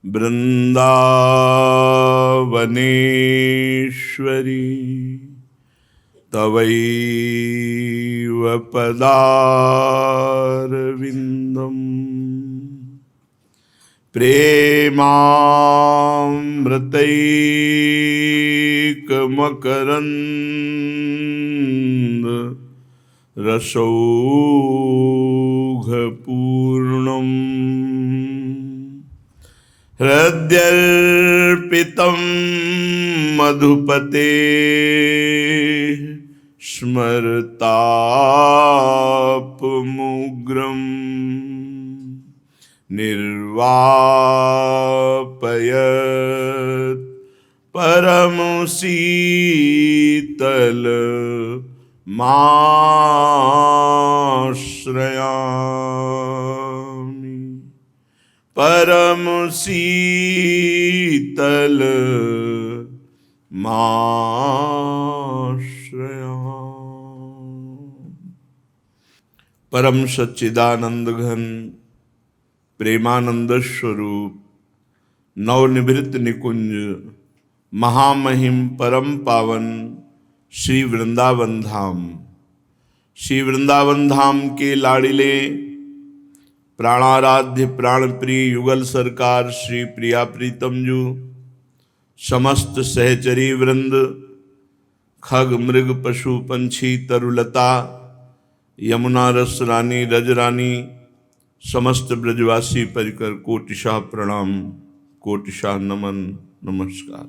वृन्दावनेश्वरी तवैव पदारविन्दम् प्रेमामृतैकमकरन्द रसौघपूर्णम् हृद्यर्पितं मधुपते स्मरतापमुग्रम् निर्वापयत् परमशीतल माश्रयामि परम शीतल माश्रयामि। परम सच्चिदानंद घन प्रेमानंद स्वरूप नवनिभृत निकुंज महामहिम परम पावन श्री वृंदावन धाम, श्री वृंदावन धाम के लाड़िले प्राणाराध्य प्राणप्रिय युगल सरकार श्री प्रिया प्रीतम जू, समस्त सहचरी वृंद, खग मृग पशु पंछी तरुलता, यमुना रस रानी रजरानी, समस्त ब्रजवासी परिकर कोटिशाह प्रणाम, कोटिशाह नमन नमस्कार।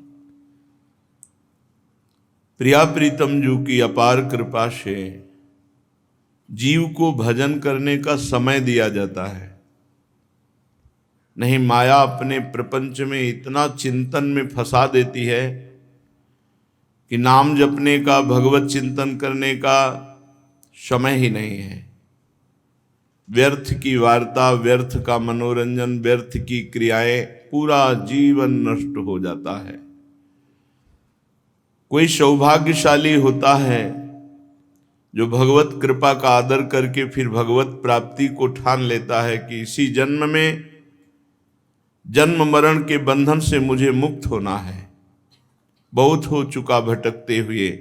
प्रिया प्रीतम जू की अपार कृपा से जीव को भजन करने का समय दिया जाता है। नहीं, माया अपने प्रपंच में इतना चिंतन में फंसा देती है कि नाम जपने का, भगवत चिंतन करने का समय ही नहीं है। व्यर्थ की वार्ता, व्यर्थ का मनोरंजन, व्यर्थ की क्रियाएं, पूरा जीवन नष्ट हो जाता है। कोई सौभाग्यशाली होता है जो भगवत कृपा का आदर करके फिर भगवत प्राप्ति को ठान लेता है कि इसी जन्म में जन्म मरण के बंधन से मुझे मुक्त होना है। बहुत हो चुका भटकते हुए,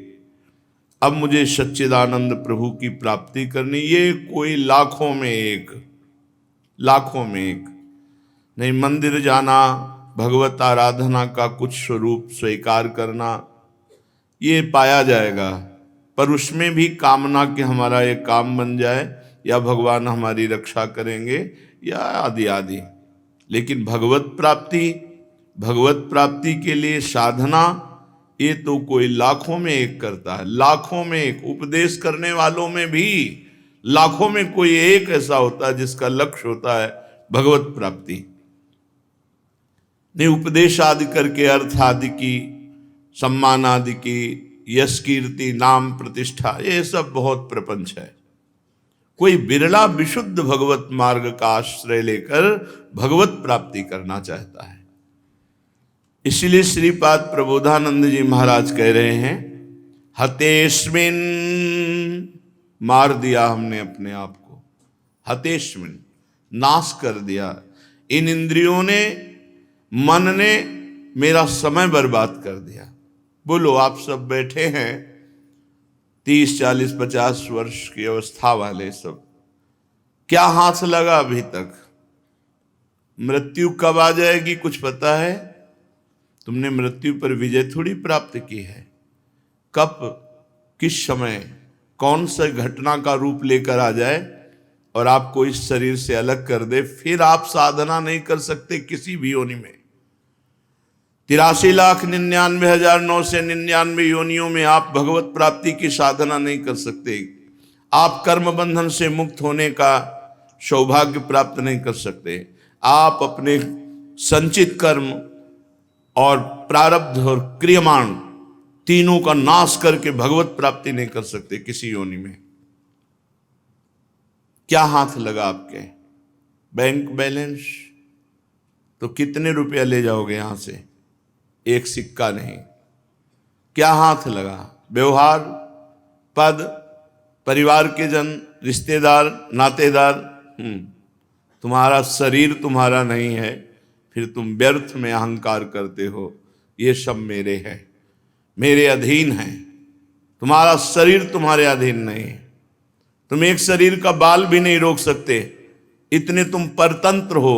अब मुझे सच्चिदानंद प्रभु की प्राप्ति करनी। ये कोई लाखों में एक नहीं। मंदिर जाना, भगवत आराधना का कुछ स्वरूप स्वीकार करना, ये पाया जाएगा, पर उसमें भी कामना कि हमारा ये काम बन जाए या भगवान हमारी रक्षा करेंगे या आदि आदि। लेकिन भगवत प्राप्ति के लिए साधना, ये तो कोई लाखों में एक करता है। लाखों में एक। उपदेश करने वालों में भी लाखों में कोई एक ऐसा होता है जिसका लक्ष्य होता है भगवत प्राप्ति। नहीं, उपदेश आदि करके अर्थ आदि की, सम्मान आदि की, यश कीर्ति नाम प्रतिष्ठा, ये सब बहुत प्रपंच है। कोई बिरला विशुद्ध भगवत मार्ग का आश्रय लेकर भगवत प्राप्ति करना चाहता है। इसलिए श्रीपाद प्रबोधानंद जी महाराज कह रहे हैं, हतेस्मिन, मार दिया हमने अपने आप को। हतेस्मिन, नाश कर दिया। इन इंद्रियों ने, मन ने मेरा समय बर्बाद कर दिया। बोलो, आप सब बैठे हैं 30, 40, 50 वर्ष की अवस्था वाले सब, क्या हाथ लगा अभी तक? मृत्यु कब आ जाएगी कुछ पता है? तुमने मृत्यु पर विजय थोड़ी प्राप्त की है। कब, किस समय, कौन सा घटना का रूप लेकर आ जाए और आपको इस शरीर से अलग कर दे, फिर आप साधना नहीं कर सकते किसी भी योनि में। 83,99,999 योनियों में आप भगवत प्राप्ति की साधना नहीं कर सकते। आप कर्म बंधन से मुक्त होने का सौभाग्य प्राप्त नहीं कर सकते। आप अपने संचित कर्म और प्रारब्ध और क्रियमाण तीनों का नाश करके भगवत प्राप्ति नहीं कर सकते किसी योनि में। क्या हाथ लगा आपके? बैंक बैलेंस तो कितने रुपया ले जाओगे यहां से? एक सिक्का नहीं। क्या हाथ लगा? व्यवहार, पद, परिवार के जन, रिश्तेदार, नातेदार। तुम्हारा शरीर तुम्हारा नहीं है, फिर तुम व्यर्थ में अहंकार करते हो। ये सब मेरे हैं, मेरे अधीन हैं। तुम्हारा शरीर तुम्हारे अधीन नहीं है। तुम एक शरीर का बाल भी नहीं रोक सकते, इतने तुम परतंत्र हो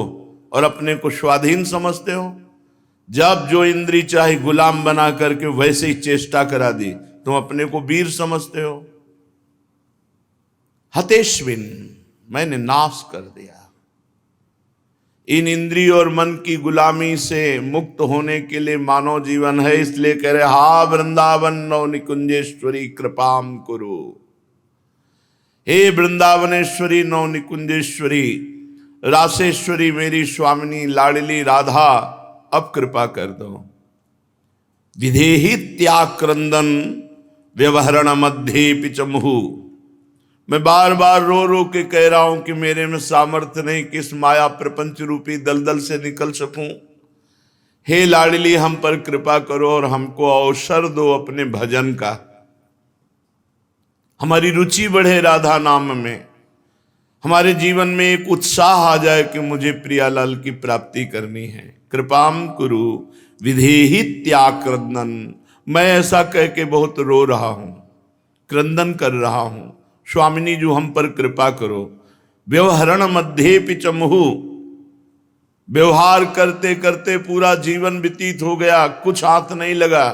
और अपने को स्वाधीन समझते हो। जब जो इंद्री चाहे गुलाम बना करके वैसे ही चेष्टा करा दी, तुम अपने को वीर समझते हो। हतेश्विन, मैंने नाश कर दिया। इन इंद्रिय और मन की गुलामी से मुक्त होने के लिए मानव जीवन है। इसलिए कह रहे, हा वृंदावन नव निकुंजेश्वरी कृपाम कुरु। हे वृंदावनेश्वरी नव निकुंजेश्वरी रासेश्वरी, मेरी स्वामिनी लाडली राधा, अब कृपा कर दो। विधेहि त्याक्रंदन व्यवहरण मध्य पिचमुहु। मैं बार बार रो रो के कह रहा हूं कि मेरे में सामर्थ्य नहीं कि इस माया प्रपंच रूपी दलदल से निकल सकूं। हे लाडली, हम पर कृपा करो और हमको अवसर दो अपने भजन का। हमारी रुचि बढ़े राधा नाम में, हमारे जीवन में एक उत्साह आ जाए कि मुझे प्रियालाल की प्राप्ति करनी है। कृपाम कुरु विधेहि त्याक्रंदन। मैं ऐसा कह के बहुत रो रहा हूं, क्रंदन कर रहा हूं। स्वामिनी जो हम पर कृपा करो। व्यवहरण मध्य पिचमुहु, व्यवहार करते करते पूरा जीवन व्यतीत हो गया, कुछ हाथ नहीं लगा,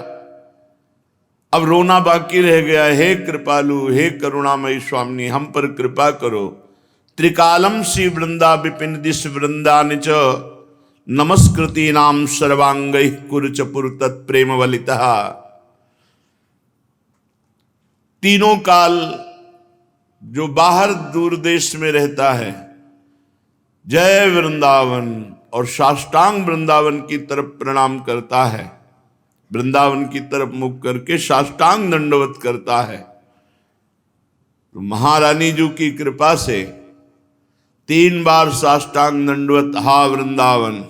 अब रोना बाकी रह गया। हे कृपालु, हे करुणामयी स्वामिनी, हम पर कृपा करो। त्रिकालम श्री वृंदा विपिन दिश वृंदानि च नमस्कृति नाम सर्वांगै कुरुच पुर तत्प्रेम वलिता। तीनों काल जो बाहर दूर देश में रहता है, जय वृंदावन और साष्टांग वृंदावन की तरफ प्रणाम करता है, वृंदावन की तरफ मुख करके साष्टांग दंडवत करता है, तो महारानी जी की कृपा से 3 बार साष्टांग दंडवत, हा वृंदावन।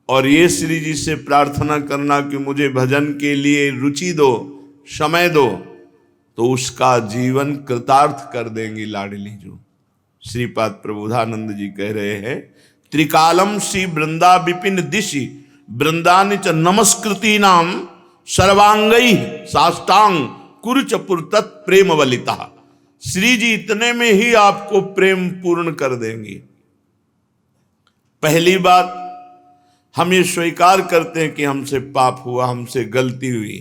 और ये श्री जी से प्रार्थना करना कि मुझे भजन के लिए रुचि दो, समय दो, तो उसका जीवन कृतार्थ कर देंगी लाडली जो। श्रीपाद प्रबोधानंद जी कह रहे हैं, त्रिकालम श्री वृंदा विपिन दिशि वृंदानि च नमस्कृति नाम सर्वांगई साष्टांग कुरुच पुर तत्प्रेम वलिता। श्री जी इतने में ही आपको प्रेम पूर्ण कर देंगी। पहली बात, हम ये स्वीकार करते हैं कि हमसे पाप हुआ, हमसे गलती हुई।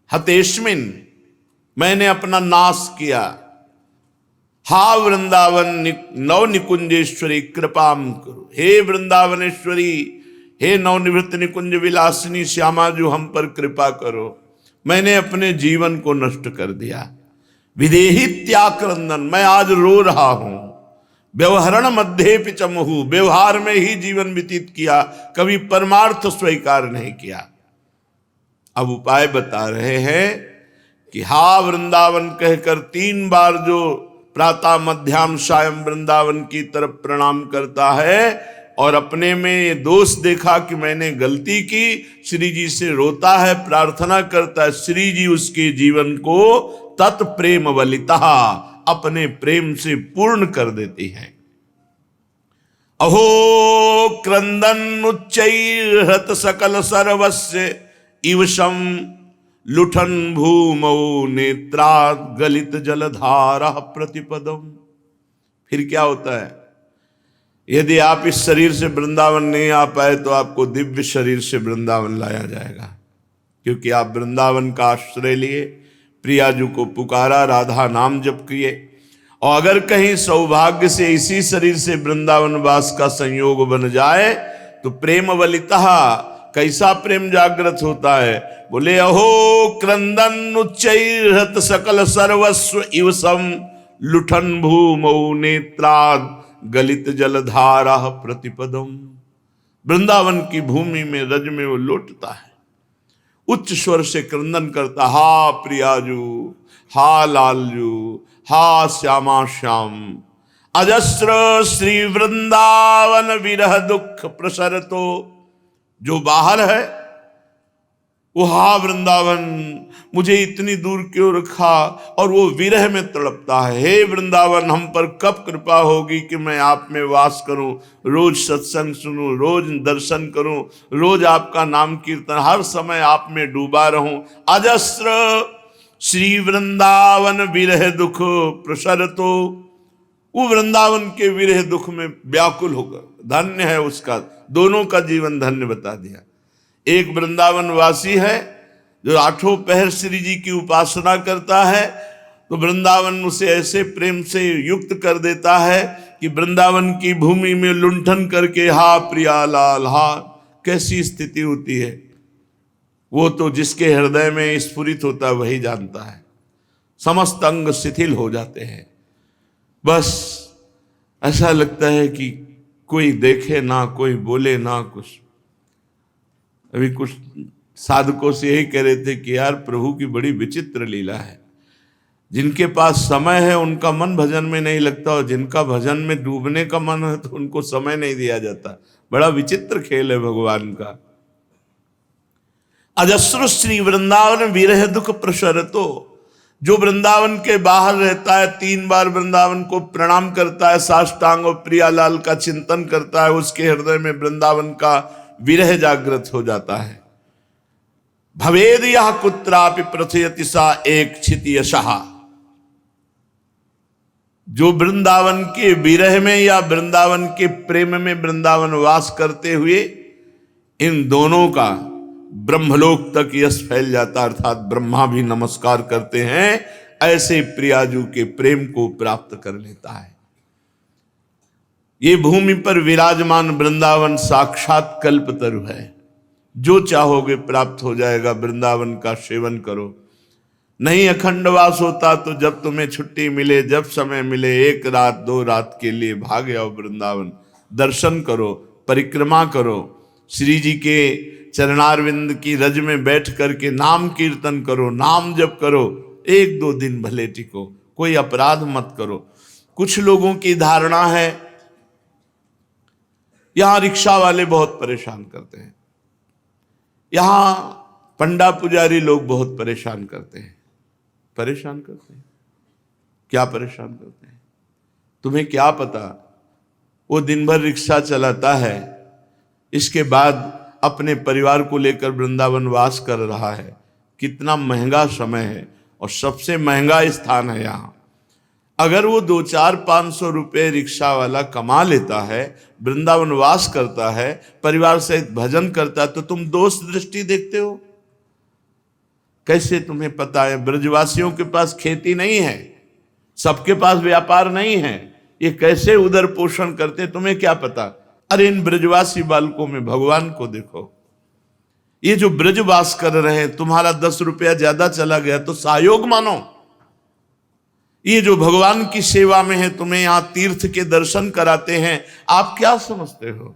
हतेश्मिन, मैंने अपना नाश किया। हा वृंदावन नव निकुंजेश्वरी कृपाम करो। हे वृंदावनेश्वरी, हे नवनिवृत्त निकुंज विलासिनी श्यामा, जो हम पर कृपा करो। मैंने अपने जीवन को नष्ट कर दिया। विधेहि त्याक्रंदन, मैं आज रो रहा हूं। व्यवहरण मध्य पिचमुहु, व्यवहार में ही जीवन व्यतीत किया, कभी परमार्थ स्वीकार नहीं किया। अब उपाय बता रहे हैं कि हा वृंदावन कहकर 3 बार जो प्रातः मध्याह्न सायं वृंदावन की तरफ प्रणाम करता है और अपने में ये दोष देखा कि मैंने गलती की, श्री जी से रोता है, प्रार्थना करता है, श्री जी उसके जीवन को तत्प्रेम वलिता, अपने प्रेम से पूर्ण कर देती है। अहो क्रंदन उच्चैर्हत सकल सर्वस्य इवशम लुठन भूमौ नेत्रात् गलित जलधारा प्रतिपदम। फिर क्या होता है? यदि आप इस शरीर से वृंदावन नहीं आ पाए तो आपको दिव्य शरीर से वृंदावन लाया जाएगा, क्योंकि आप वृंदावन का आश्रय लिए, प्रियाजू को पुकारा, राधा नाम जप किए, और अगर कहीं सौभाग्य से इसी शरीर से वृंदावन वास का संयोग बन जाए तो प्रेम वलिता, कैसा प्रेम जागृत होता है। बोले अहो क्रंदन उच्चैर्हत सकल सर्वस्व इवसम लुठन भूमौ नेत्राद गलित जलधारा प्रतिपदम। वृंदावन की भूमि में रज में वो लौटता है, उच्च स्वर से क्रंदन करता, हा प्रियाजू, हा लालजू, हा श्यामा श्याम। अजस्र श्री वृंदावन विरह दुख प्रसरतो। जो बाहर है वो हा वृंदावन मुझे इतनी दूर क्यों रखा, और वो विरह में तड़पता है, हे वृंदावन हम पर कब कृपा होगी कि मैं आप में वास करूं, रोज सत्संग सुनूं, रोज दर्शन करूं, रोज आपका नाम कीर्तन, हर समय आप में डूबा रहूं। अजस्र श्री वृंदावन विरह दुख प्रसरतो, वो वृंदावन के विरह दुख में व्याकुल होकर, धन्य है उसका, दोनों का जीवन धन्य बता दिया। एक वृंदावन वासी है जो आठों पहर श्री जी की उपासना करता है, तो वृंदावन उसे ऐसे प्रेम से युक्त कर देता है कि वृंदावन की भूमि में लुंठन करके हा प्रिया लाल हा, कैसी स्थिति होती है। वो तो जिसके हृदय में स्फुरित होता है वही जानता है, समस्त अंग शिथिल हो जाते हैं। बस ऐसा लगता है कि कोई देखे ना, कोई बोले ना कुछ। अभी कुछ साधकों से यही कह रहे थे कि यार प्रभु की बड़ी विचित्र लीला है, जिनके पास समय है उनका मन भजन में नहीं लगता, और जिनका भजन में डूबने का मन है तो उनको समय नहीं दिया जाता। बड़ा विचित्र खेल है भगवान का। अजस्र श्री वृंदावन विरह दुख प्रसरतो, जो वृंदावन के बाहर रहता है 3 बार वृंदावन को प्रणाम करता है, साष्टांग और प्रियालाल का चिंतन करता है, उसके हृदय में वृंदावन का विरह जागृत हो जाता है। भवेद यह कुत्रापि प्रथयति सा एक क्षिति यशः, जो वृंदावन के विरह में या वृंदावन के प्रेम में वृंदावन वास करते हुए इन दोनों का ब्रह्मलोक तक यश फैल जाता, अर्थात ब्रह्मा भी नमस्कार करते हैं, ऐसे प्रियाजू के प्रेम को प्राप्त कर लेता है। ये भूमि पर विराजमान वृंदावन साक्षात कल्पतरु है, जो चाहोगे प्राप्त हो जाएगा। वृंदावन का सेवन करो। नहीं अखंडवास होता तो जब तुम्हें छुट्टी मिले, जब समय मिले, 1 रात 2 रात के लिए भाग आओ वृंदावन, दर्शन करो, परिक्रमा करो, श्री जी के चरणारविंद की रज में बैठ करके नाम कीर्तन करो, नाम जप करो, 1-2 दिन भले टिको, कोई अपराध मत करो। कुछ लोगों की धारणा है, यहां रिक्शा वाले बहुत परेशान करते हैं, यहां पंडा पुजारी लोग बहुत परेशान करते हैं। परेशान करते हैं क्या? परेशान करते हैं, तुम्हें क्या पता? वो दिन भर रिक्शा चलाता है, इसके बाद अपने परिवार को लेकर वृंदावन वास कर रहा है। कितना महंगा समय है और सबसे महंगा स्थान है यहाँ। अगर वो 200-500 रुपये रिक्शा वाला कमा लेता है, वृंदावन वास करता है, परिवार सहित भजन करता है, तो तुम दोष दृष्टि देखते हो? कैसे तुम्हें पता है? ब्रजवासियों के पास खेती नहीं है, सबके पास व्यापार नहीं है, ये कैसे उदर पोषण करते, तुम्हें क्या पता? अरे इन ब्रजवासी बालकों में भगवान को देखो। ये जो ब्रजवास कर रहे हैं, तुम्हारा 10 रुपया ज्यादा चला गया तो सहयोग मानो। ये जो भगवान की सेवा में है, तुम्हें यहां तीर्थ के दर्शन कराते हैं, आप क्या समझते हो?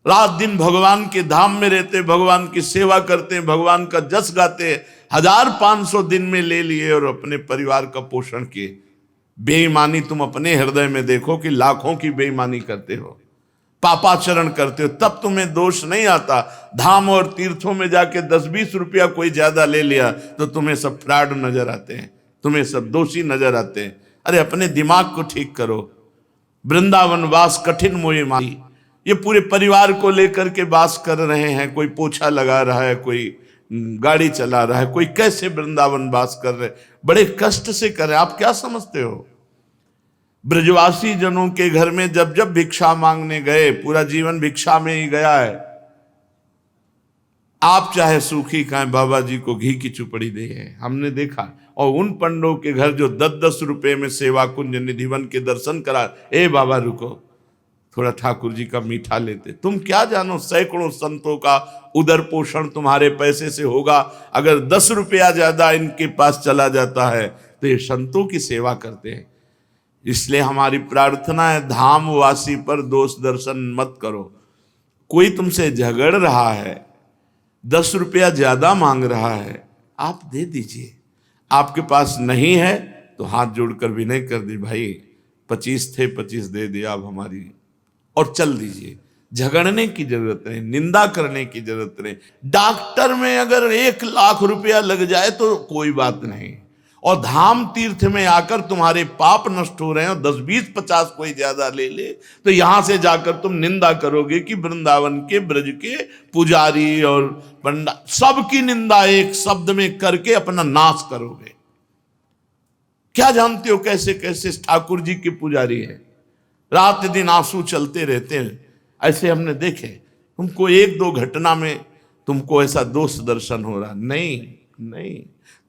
रात दिन भगवान के धाम में रहते, भगवान की सेवा करते, भगवान का जस गाते, 1500 दिन में ले लिए और अपने परिवार का पोषण किए। बेईमानी तुम अपने हृदय में देखो कि लाखों की बेईमानी करते हो, पापाचरण करते हो, तब तुम्हें दोष नहीं आता। धाम और तीर्थों में जाके 10-20 रुपया कोई ज्यादा ले लिया तो तुम्हें सब फ्रॉड नजर आते हैं, तुम्हें सब दोषी नजर आते हैं। अरे अपने दिमाग को ठीक करो। वृंदावन वास कठिन मोहि माही, ये पूरे परिवार को लेकर के वास कर रहे हैं। कोई पोछा लगा रहा है, कोई गाड़ी चला रहा है, कोई कैसे वृंदावन वास कर रहे, बड़े कष्ट से कर रहे। आप क्या समझते हो? ब्रजवासी जनों के घर में जब जब भिक्षा मांगने गए, पूरा जीवन भिक्षा में ही गया है। आप चाहे सूखी खाएं, बाबा जी को घी की चुपड़ी दे, हमने देखा। और उन पंडों के घर जो 10-10 रुपए में सेवा कुंज निधिवन के दर्शन करा, ए बाबा रुको, थोड़ा ठाकुर जी का मीठा लेते। तुम क्या जानो, सैकड़ों संतों का उदर पोषण तुम्हारे पैसे से होगा। अगर 10 रुपया ज्यादा इनके पास चला जाता है तो ये संतों की सेवा करते हैं। इसलिए हमारी प्रार्थना है, धामवासी पर दोष दर्शन मत करो। कोई तुमसे झगड़ रहा है, 10 रुपया ज्यादा मांग रहा है, आप दे दीजिए। आपके पास नहीं है तो हाथ जोड़कर विनय कर दी, भाई 25 थे, 25 दे दिया अब हमारी, और चल दीजिए। झगड़ने की जरूरत नहीं, निंदा करने की जरूरत नहीं। डॉक्टर में अगर 1 लाख रुपया लग जाए तो कोई बात नहीं, और धाम तीर्थ में आकर तुम्हारे पाप नष्ट हो रहे हैं और 10 20 50 कोई ज्यादा ले ले तो यहां से जाकर तुम निंदा करोगे कि वृंदावन के ब्रज के पुजारी और पंडा, सबकी निंदा एक शब्द में करके अपना नाश करोगे। क्या जानते हो कैसे कैसे ठाकुर जी के पुजारी हैं, रात दिन आंसू चलते रहते हैं, ऐसे हमने देखे। तुमको 1-2 घटना में तुमको ऐसा दोष दर्शन हो रहा, नहीं नहीं,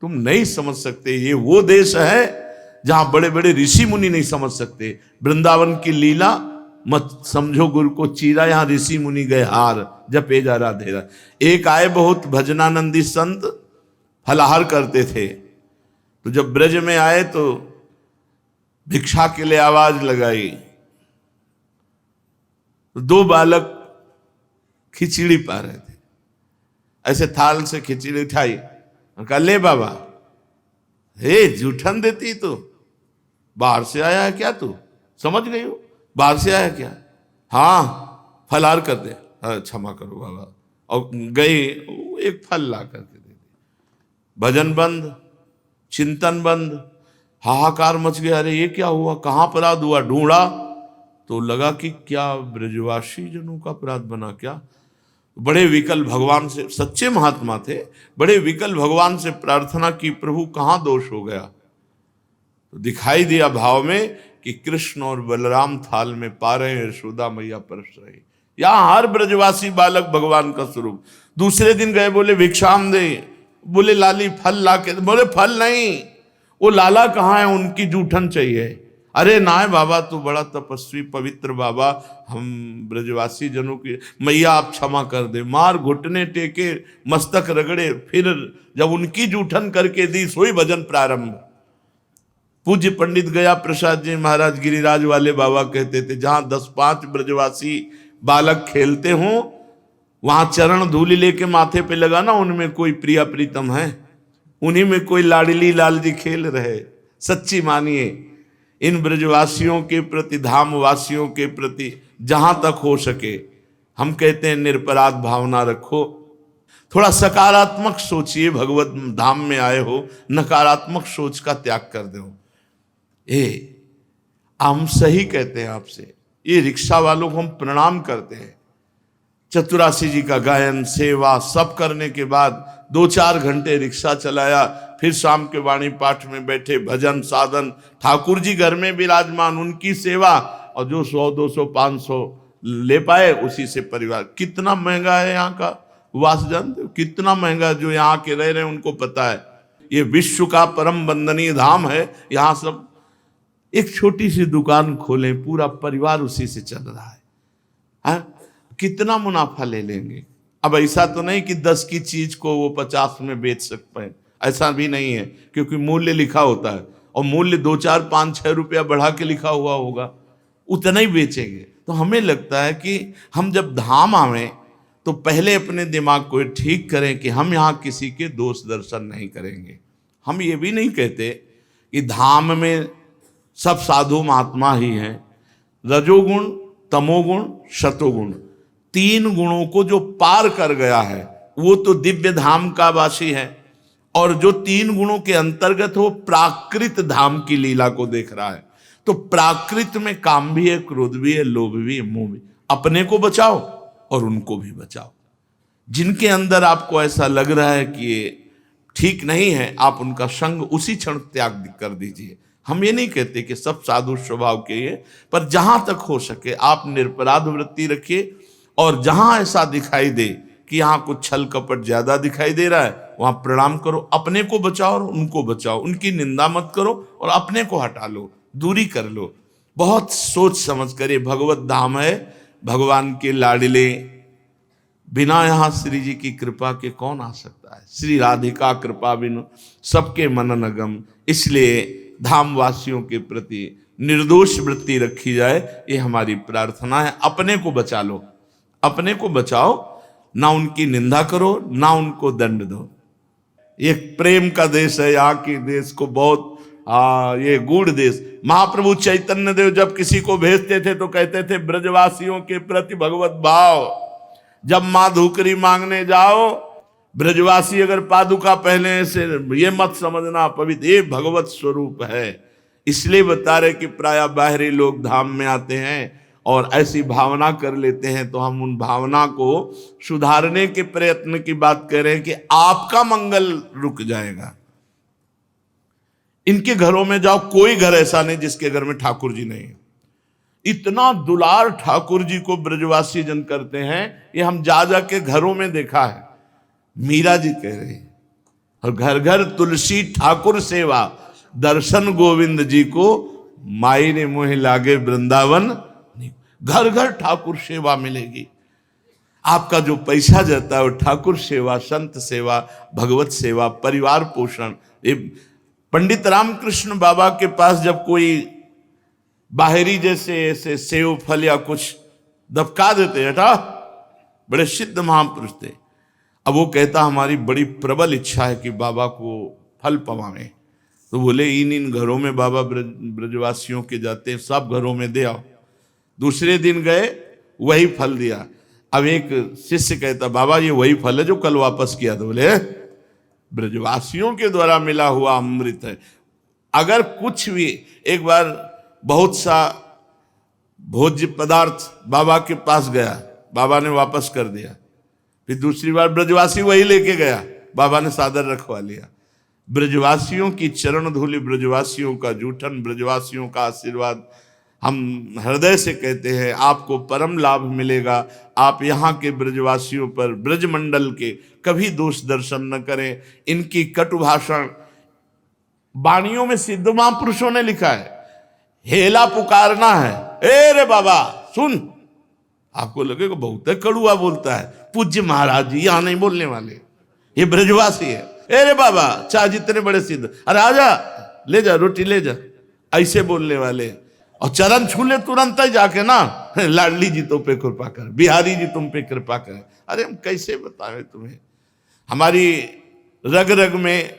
तुम नहीं समझ सकते। ये वो देश है जहां बड़े बड़े ऋषि मुनि नहीं समझ सकते। वृंदावन की लीला मत समझो गुरु को चीरा, यहां ऋषि मुनि गए हार जपे जा राधे राधे। एक आए बहुत भजनानंदी संत, फलाहार करते थे, तो जब ब्रज में आए तो भिक्षा के लिए आवाज लगाई, तो 2 बालक खिचड़ी पा रहे थे, ऐसे थाल से खिचड़ी उठाई, कहा ले बाबा। हे जूठन देती तू, बाहर से आया है क्या तू, समझ गई हो बाहर से आया क्या, हाँ फलाहार कर दे, क्षमा करो बाबा, और गई एक फल ला करके दे दी। भजन बंद, चिंतन बंद, हाहाकार मच गया, अरे ये क्या हुआ, कहां अपराध हुआ, ढूंढा तो लगा कि क्या ब्रजवासी जनों का अपराध बना क्या। बड़े विकल भगवान से, सच्चे महात्मा थे, बड़े विकल भगवान से प्रार्थना की, प्रभु कहां दोष हो गया। तो दिखाई दिया भाव में कि कृष्ण और बलराम थाल में पा रहे हैं, यशोदा मैया परस रही। यहां हर ब्रजवासी बालक भगवान का स्वरूप। दूसरे दिन गए, बोले भिक्षाम दे, बोले लाली फल ला के, बोले फल नहीं, वो लाला कहाँ है, उनकी जूठन चाहिए। अरे ना बाबा तू बड़ा तपस्वी पवित्र बाबा, हम ब्रजवासी जनों की मैया आप क्षमा कर दे। मार घुटने टेके, मस्तक रगड़े, फिर जब उनकी जूठन करके दी सोई भजन प्रारंभ। पूज्य पंडित गया प्रसाद जी महाराज गिरिराज वाले बाबा कहते थे, जहां 10-5 ब्रजवासी बालक खेलते हों वहां चरण धूलि लेके माथे पे लगाना, उनमें कोई प्रिया प्रीतम है, उन्हीं में कोई लाडली लाल जी खेल रहे। सच्ची मानिए इन ब्रजवासियों के प्रति, धाम वासियों के प्रति जहां तक हो सके हम कहते हैं निरपराध भावना रखो, थोड़ा सकारात्मक सोचिए। भगवत धाम में आए हो, नकारात्मक सोच का त्याग कर दो। हम सही कहते हैं आपसे, ये रिक्शा वालों को हम प्रणाम करते हैं। चतुरासी जी का गायन, सेवा सब करने के बाद 2-4 घंटे रिक्शा चलाया, फिर शाम के वाणी पाठ में बैठे, भजन साधन, ठाकुर जी घर में विराजमान, उनकी सेवा, और जो 100-200 500 ले पाए उसी से परिवार। कितना महंगा है यहाँ का वास, जानते हो कितना महंगा, जो यहाँ के रह रहे हैं उनको पता है। ये विश्व का परम वंदनीय धाम है, यहाँ सब एक छोटी सी दुकान खोलें, पूरा परिवार उसी से चल रहा है। कितना मुनाफा ले लेंगे। अब ऐसा तो नहीं कि 10 की चीज को वो 50 में बेच सकते हैं, ऐसा भी नहीं है, क्योंकि मूल्य लिखा होता है, और मूल्य 2, 4, 5, 6 रुपया बढ़ा के लिखा हुआ होगा, उतना ही बेचेंगे। तो हमें लगता है कि हम जब धाम आवें तो पहले अपने दिमाग को ठीक करें कि हम यहाँ किसी के दोष दर्शन नहीं करेंगे। हम ये भी नहीं कहते कि धाम में सब साधु महात्मा ही हैं। रजोगुण, तमोगुण, शतोगुण, 3 गुणों को जो पार कर गया है वो तो दिव्य धाम का वासी है, और जो 3 गुणों के अंतर्गत हो प्राकृत धाम की लीला को देख रहा है। तो प्राकृत में काम भी है, क्रोध भी है, लोभ भी है, मोह भी। अपने को बचाओ और उनको भी बचाओ। जिनके अंदर आपको ऐसा लग रहा है कि ये ठीक नहीं है, आप उनका संग उसी क्षण त्याग कर दीजिए। हम ये नहीं कहते कि सब साधु स्वभाव के ये, पर जहां तक हो सके आप निरपराध वृत्ति रखिए, और जहां ऐसा दिखाई दे कि यहाँ कुछ छल कपट ज्यादा दिखाई दे रहा है, वहां प्रणाम करो, अपने को बचाओ और उनको बचाओ। उनकी निंदा मत करो और अपने को हटा लो, दूरी कर लो। बहुत सोच समझ कर, ये भगवत धाम है, भगवान के लाडले, बिना यहाँ श्री जी की कृपा के कौन आ सकता है। श्री राधिका कृपा बिनु सबके मनन अगम। इसलिए धाम वासियों के प्रति निर्दोष वृत्ति रखी जाए, ये हमारी प्रार्थना है। अपने को बचा लो, अपने को बचाओ, ना उनकी निंदा करो, ना उनको दंड दो। ये प्रेम का देश है, यहाँ के देश को बहुत ये गूढ़ देश। महाप्रभु चैतन्य देव जब किसी को भेजते थे तो कहते थे ब्रजवासियों के प्रति भगवत भाव। जब माधुकरी मांगने जाओ, ब्रजवासी अगर पादुका पहने से ये मत समझना पवित्र, ये भगवत स्वरूप है। इसलिए बता रहे कि प्राय बाहरी लोग धाम में आते हैं और ऐसी भावना कर लेते हैं, तो हम उन भावना को सुधारने के प्रयत्न की बात कर रहे हैं कि आपका मंगल रुक जाएगा। इनके घरों में जाओ, कोई घर ऐसा नहीं जिसके घर में ठाकुर जी नहीं। इतना दुलार ठाकुर जी को ब्रजवासी जन करते हैं, ये हम जा जा के घरों में देखा है। मीरा जी कह रहे हैं, और घर घर तुलसी ठाकुर सेवा, दर्शन गोविंद जी को माई ने मोह लागे वृंदावन। घर घर ठाकुर सेवा मिलेगी। आपका जो पैसा जाता है वो ठाकुर सेवा, संत सेवा, भगवत सेवा, परिवार पोषण। ये पंडित रामकृष्ण बाबा के पास जब कोई बाहरी जैसे ऐसे सेव फल या कुछ दबका देते हटा, बड़े सिद्ध महापुरुष थे। अब वो कहता हमारी बड़ी प्रबल इच्छा है कि बाबा को फल पवाएं। तो बोले इन घरों में बाबा ब्रजवासियों के जाते हैं, सब घरों में दे आओ। दूसरे दिन गए, वही फल दिया। अब एक शिष्य कहता बाबा ये वही फल है जो कल वापस किया था। बोले ब्रजवासियों के द्वारा मिला हुआ अमृत है। अगर कुछ भी, एक बार बहुत सा भोज्य पदार्थ बाबा के पास गया, बाबा ने वापस कर दिया। फिर दूसरी बार ब्रजवासी वही लेके गया, बाबा ने सादर रखवा लिया। ब्रजवासियों की चरण धूलि, ब्रजवासियों का जूठन, ब्रजवासियों का आशीर्वाद, हम हृदय से कहते हैं आपको परम लाभ मिलेगा। आप यहाँ के ब्रजवासियों पर, ब्रजमंडल के कभी दोष दर्शन न करें। इनकी कटु भाषण वाणियों में सिद्ध महापुरुषों ने लिखा है, हेला पुकारना है, ए रे बाबा सुन। आपको लगेगा बहुत कड़ुआ बोलता है, पूज्य महाराज जी यहाँ नहीं बोलने वाले, ये ब्रजवासी है। ए रे बाबा, चाहे जितने बड़े सिद्ध, अरे आजा ले जा रोटी ले जा, ऐसे बोलने वाले। और चरण छू ले तुरंत ही जाके ना, लाडली जी तुम पे कृपा कर, बिहारी जी तुम पे कृपा कर। अरे हम कैसे बताएं तुम्हें, हमारी रग रग में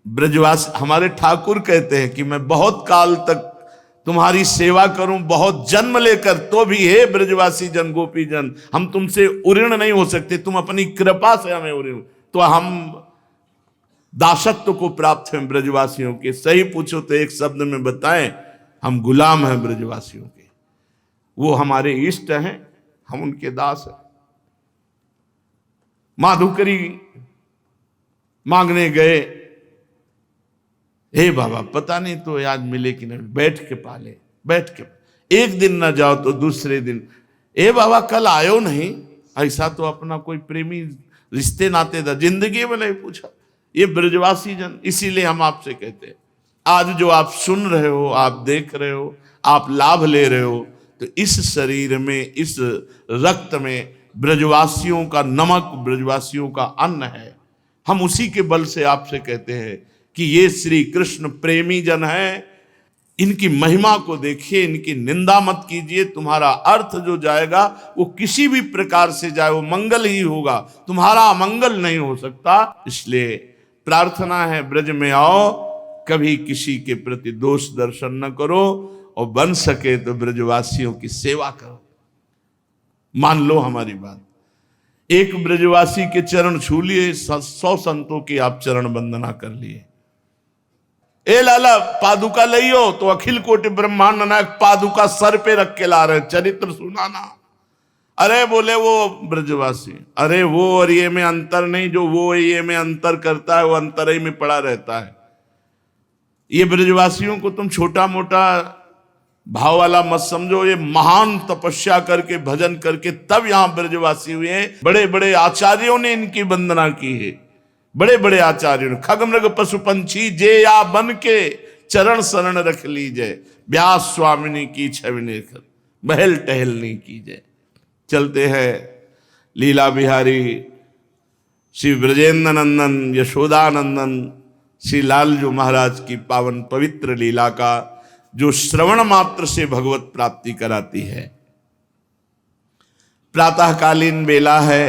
ब्रजवास। हमारे ठाकुर कहते हैं कि मैं बहुत काल तक तुम्हारी सेवा करूं, बहुत जन्म लेकर, तो भी हे ब्रजवासी जन, गोपी जन, हम तुमसे उऋण नहीं हो सकते, तुम अपनी कृपा से हमें उऋण, तो हम दासत्व को प्राप्त हैं ब्रजवासियों के। सही पूछो तो एक शब्द में बताएं, हम गुलाम हैं ब्रजवासियों के। वो हमारे इष्ट हैं, हम उनके दास हैं। माधुकरी मांगने गए, हे बाबा पता नहीं तो आज मिले कि नहीं, बैठ के पाले, बैठ के। एक दिन ना जाओ तो दूसरे दिन, ए बाबा कल आयो नहीं, ऐसा तो अपना कोई प्रेमी रिश्ते नाते था, जिंदगी में नहीं पूछा। ये ब्रजवासी जन, इसीलिए हम आपसे कहते हैं, आज जो आप सुन रहे हो, आप देख रहे हो, आप लाभ ले रहे हो, तो इस शरीर में, इस रक्त में ब्रजवासियों का नमक, ब्रजवासियों का अन्न है। हम उसी के बल से आपसे कहते हैं कि ये श्री कृष्ण प्रेमी जन है, इनकी महिमा को देखिए, इनकी निंदा मत कीजिए। तुम्हारा अर्थ जो जाएगा वो किसी भी प्रकार से जाए, वो मंगल ही होगा, तुम्हारा अमंगल नहीं हो सकता। इसलिए प्रार्थना है, ब्रज में आओ, कभी किसी के प्रति दोष दर्शन न करो, और बन सके तो ब्रजवासियों की सेवा करो। मान लो हमारी बात, एक ब्रजवासी के चरण छू लिए, 100 संतों की आप चरण वंदना कर लिए। ए लाला पादुका लियो, तो अखिल कोटि ब्रह्मांड नायक पादुका सर पे रख के ला रहे, चरित्र सुनाना। अरे बोले वो ब्रजवासी, अरे वो और ये में अंतर नहीं, जो वो ये में अंतर करता है वो अंतर ही में पड़ा रहता है। ये ब्रजवासियों को तुम छोटा मोटा भाव वाला मत समझो, ये महान तपस्या करके, भजन करके तब यहां ब्रजवासी हुए हैं। बड़े बड़े आचार्यों ने इनकी वंदना की है, बड़े बड़े आचार्यों ने। खग मृग पशु पंछी जे या बन के चरण शरण रख लीजिए, व्यास स्वामिनी की छविने महल टहलनी कीजिए। चलते हैं लीला बिहारी श्री ब्रजेंद्र नंदन यशोदानंदन श्री लालजू महाराज की पावन पवित्र लीला का, जो श्रवण मात्र से भगवत प्राप्ति कराती है। प्रातःकालीन बेला है,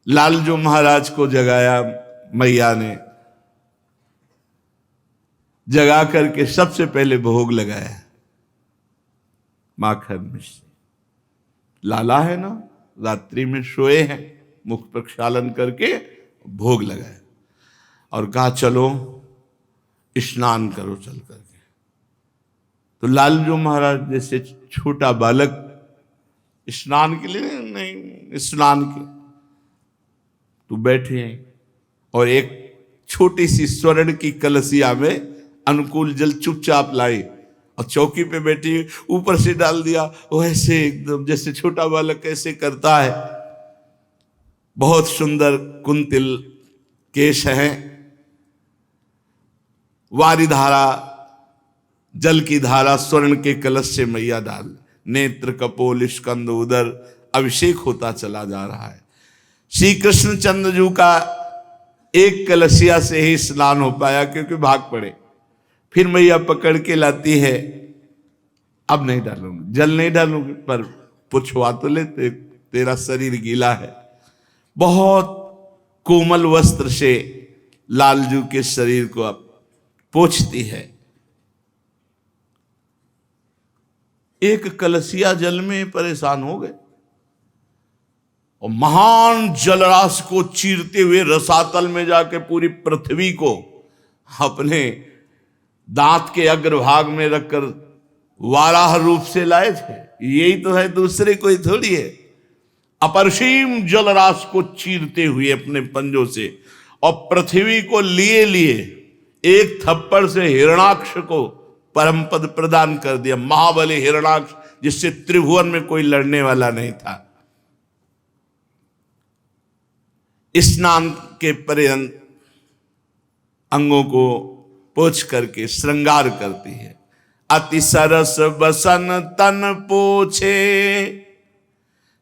लालजू महाराज को जगाया मैया ने। जगा करके सबसे पहले भोग लगाया माखन मिश्री। लाला है ना, रात्रि में सोए हैं, मुख प्रक्षालन करके भोग लगाया और कहा चलो स्नान करो चल करके। तो लालजू महाराज जैसे छोटा बालक स्नान के लिए नहीं, स्नान के तो बैठे हैं और एक छोटी सी स्वर्ण की कलसिया में अनुकूल जल चुपचाप लाई और चौकी पे बैठी ऊपर से डाल दिया। वो ऐसे एकदम जैसे छोटा बालक कैसे करता है। बहुत सुंदर कुंतिल केश हैं, वारी धारा जल की धारा स्वर्ण के कलश से मैया डाल, नेत्र कपोल स्कंद उदर अभिषेक होता चला जा रहा है। श्री कृष्ण चंद्र जी का एक कलशिया से ही स्नान हो पाया क्योंकि भाग पड़े। फिर मैया पकड़ के लाती है, अब नहीं डालूंगी, जल नहीं डालूंगी, पर पुछवा तो ले, तेरा शरीर गीला है। बहुत कोमल वस्त्र से लालजू के शरीर को अब पोंछती है। एक कलसिया जल में परेशान हो गए और महान जलराशि को चीरते हुए रसातल में जाके पूरी पृथ्वी को अपने दांत के अग्रभाग में रखकर वाराह रूप से लाए थे। यही तो है, दूसरे कोई थोड़ी है। अपरसीम जलराशि को चीरते हुए अपने पंजों से और पृथ्वी को लिए लिए एक थप्पड़ से हिरणाक्ष को परम पद प्रदान कर दिया। महाबली हिरणाक्ष, जिससे त्रिभुवन में कोई लड़ने वाला नहीं था। स्नान के पर्यंत अंगों को पोंछ करके श्रृंगार करती है। अति सरस बसन तन पोछे,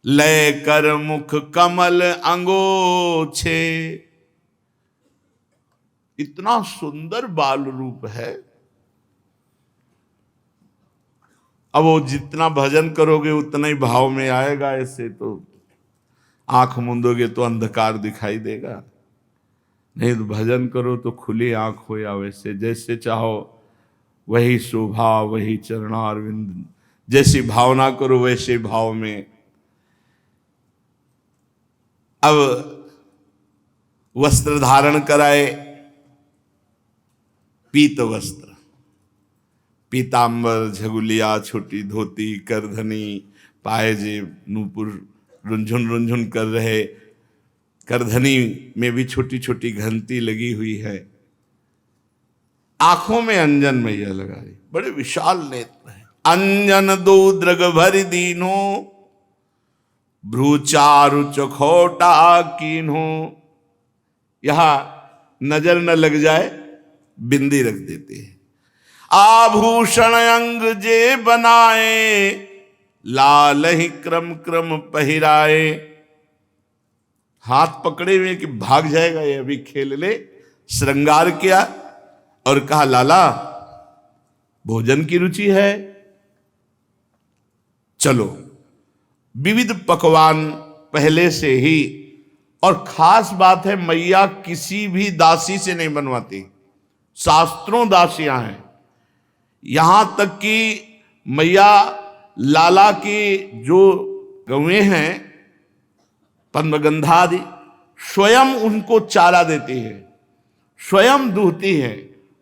लय कर मुख कमल अंगोछे। इतना सुंदर बाल रूप है। अब वो जितना भजन करोगे उतना ही भाव में आएगा। ऐसे तो आंख मूंदोगे तो अंधकार दिखाई देगा, नहीं तो भजन करो तो खुली आंख हो, या वैसे जैसे चाहो वही शोभा, वही चरणारविंद, जैसी भावना करो वैसे भाव में। अब वस्त्र धारण कराए, पीत वस्त्र, पीतांबर, झगुलिया, छोटी धोती, करधनी, पायजेब, नूपुर रुंझुन रुंझुन कर रहे। करधनी में भी छोटी छोटी घंटी लगी हुई है। आंखों में अंजन मैया लगाई, बड़े विशाल नेत्र हैं। अंजन दो द्रग भरि दीनो, भ्रूचारु चखोटा कीन्हो। यहां नजर न लग जाए बिंदी रख देते हैं। आभूषण अंग जे बनाए, लाल ही क्रम क्रम पहिराए। हाथ पकड़े हुए कि भाग जाएगा ये, अभी खेल ले। श्रृंगार किया और कहा लाला भोजन की रुचि है, चलो। विविध पकवान पहले से ही, और खास बात है मैया किसी भी दासी से नहीं बनवाती, शास्त्रों दासियां हैं। यहां तक कि मैया लाला की जो गौएं हैं पद्मगंधादि, स्वयं उनको चारा देती है, स्वयं दूहती है,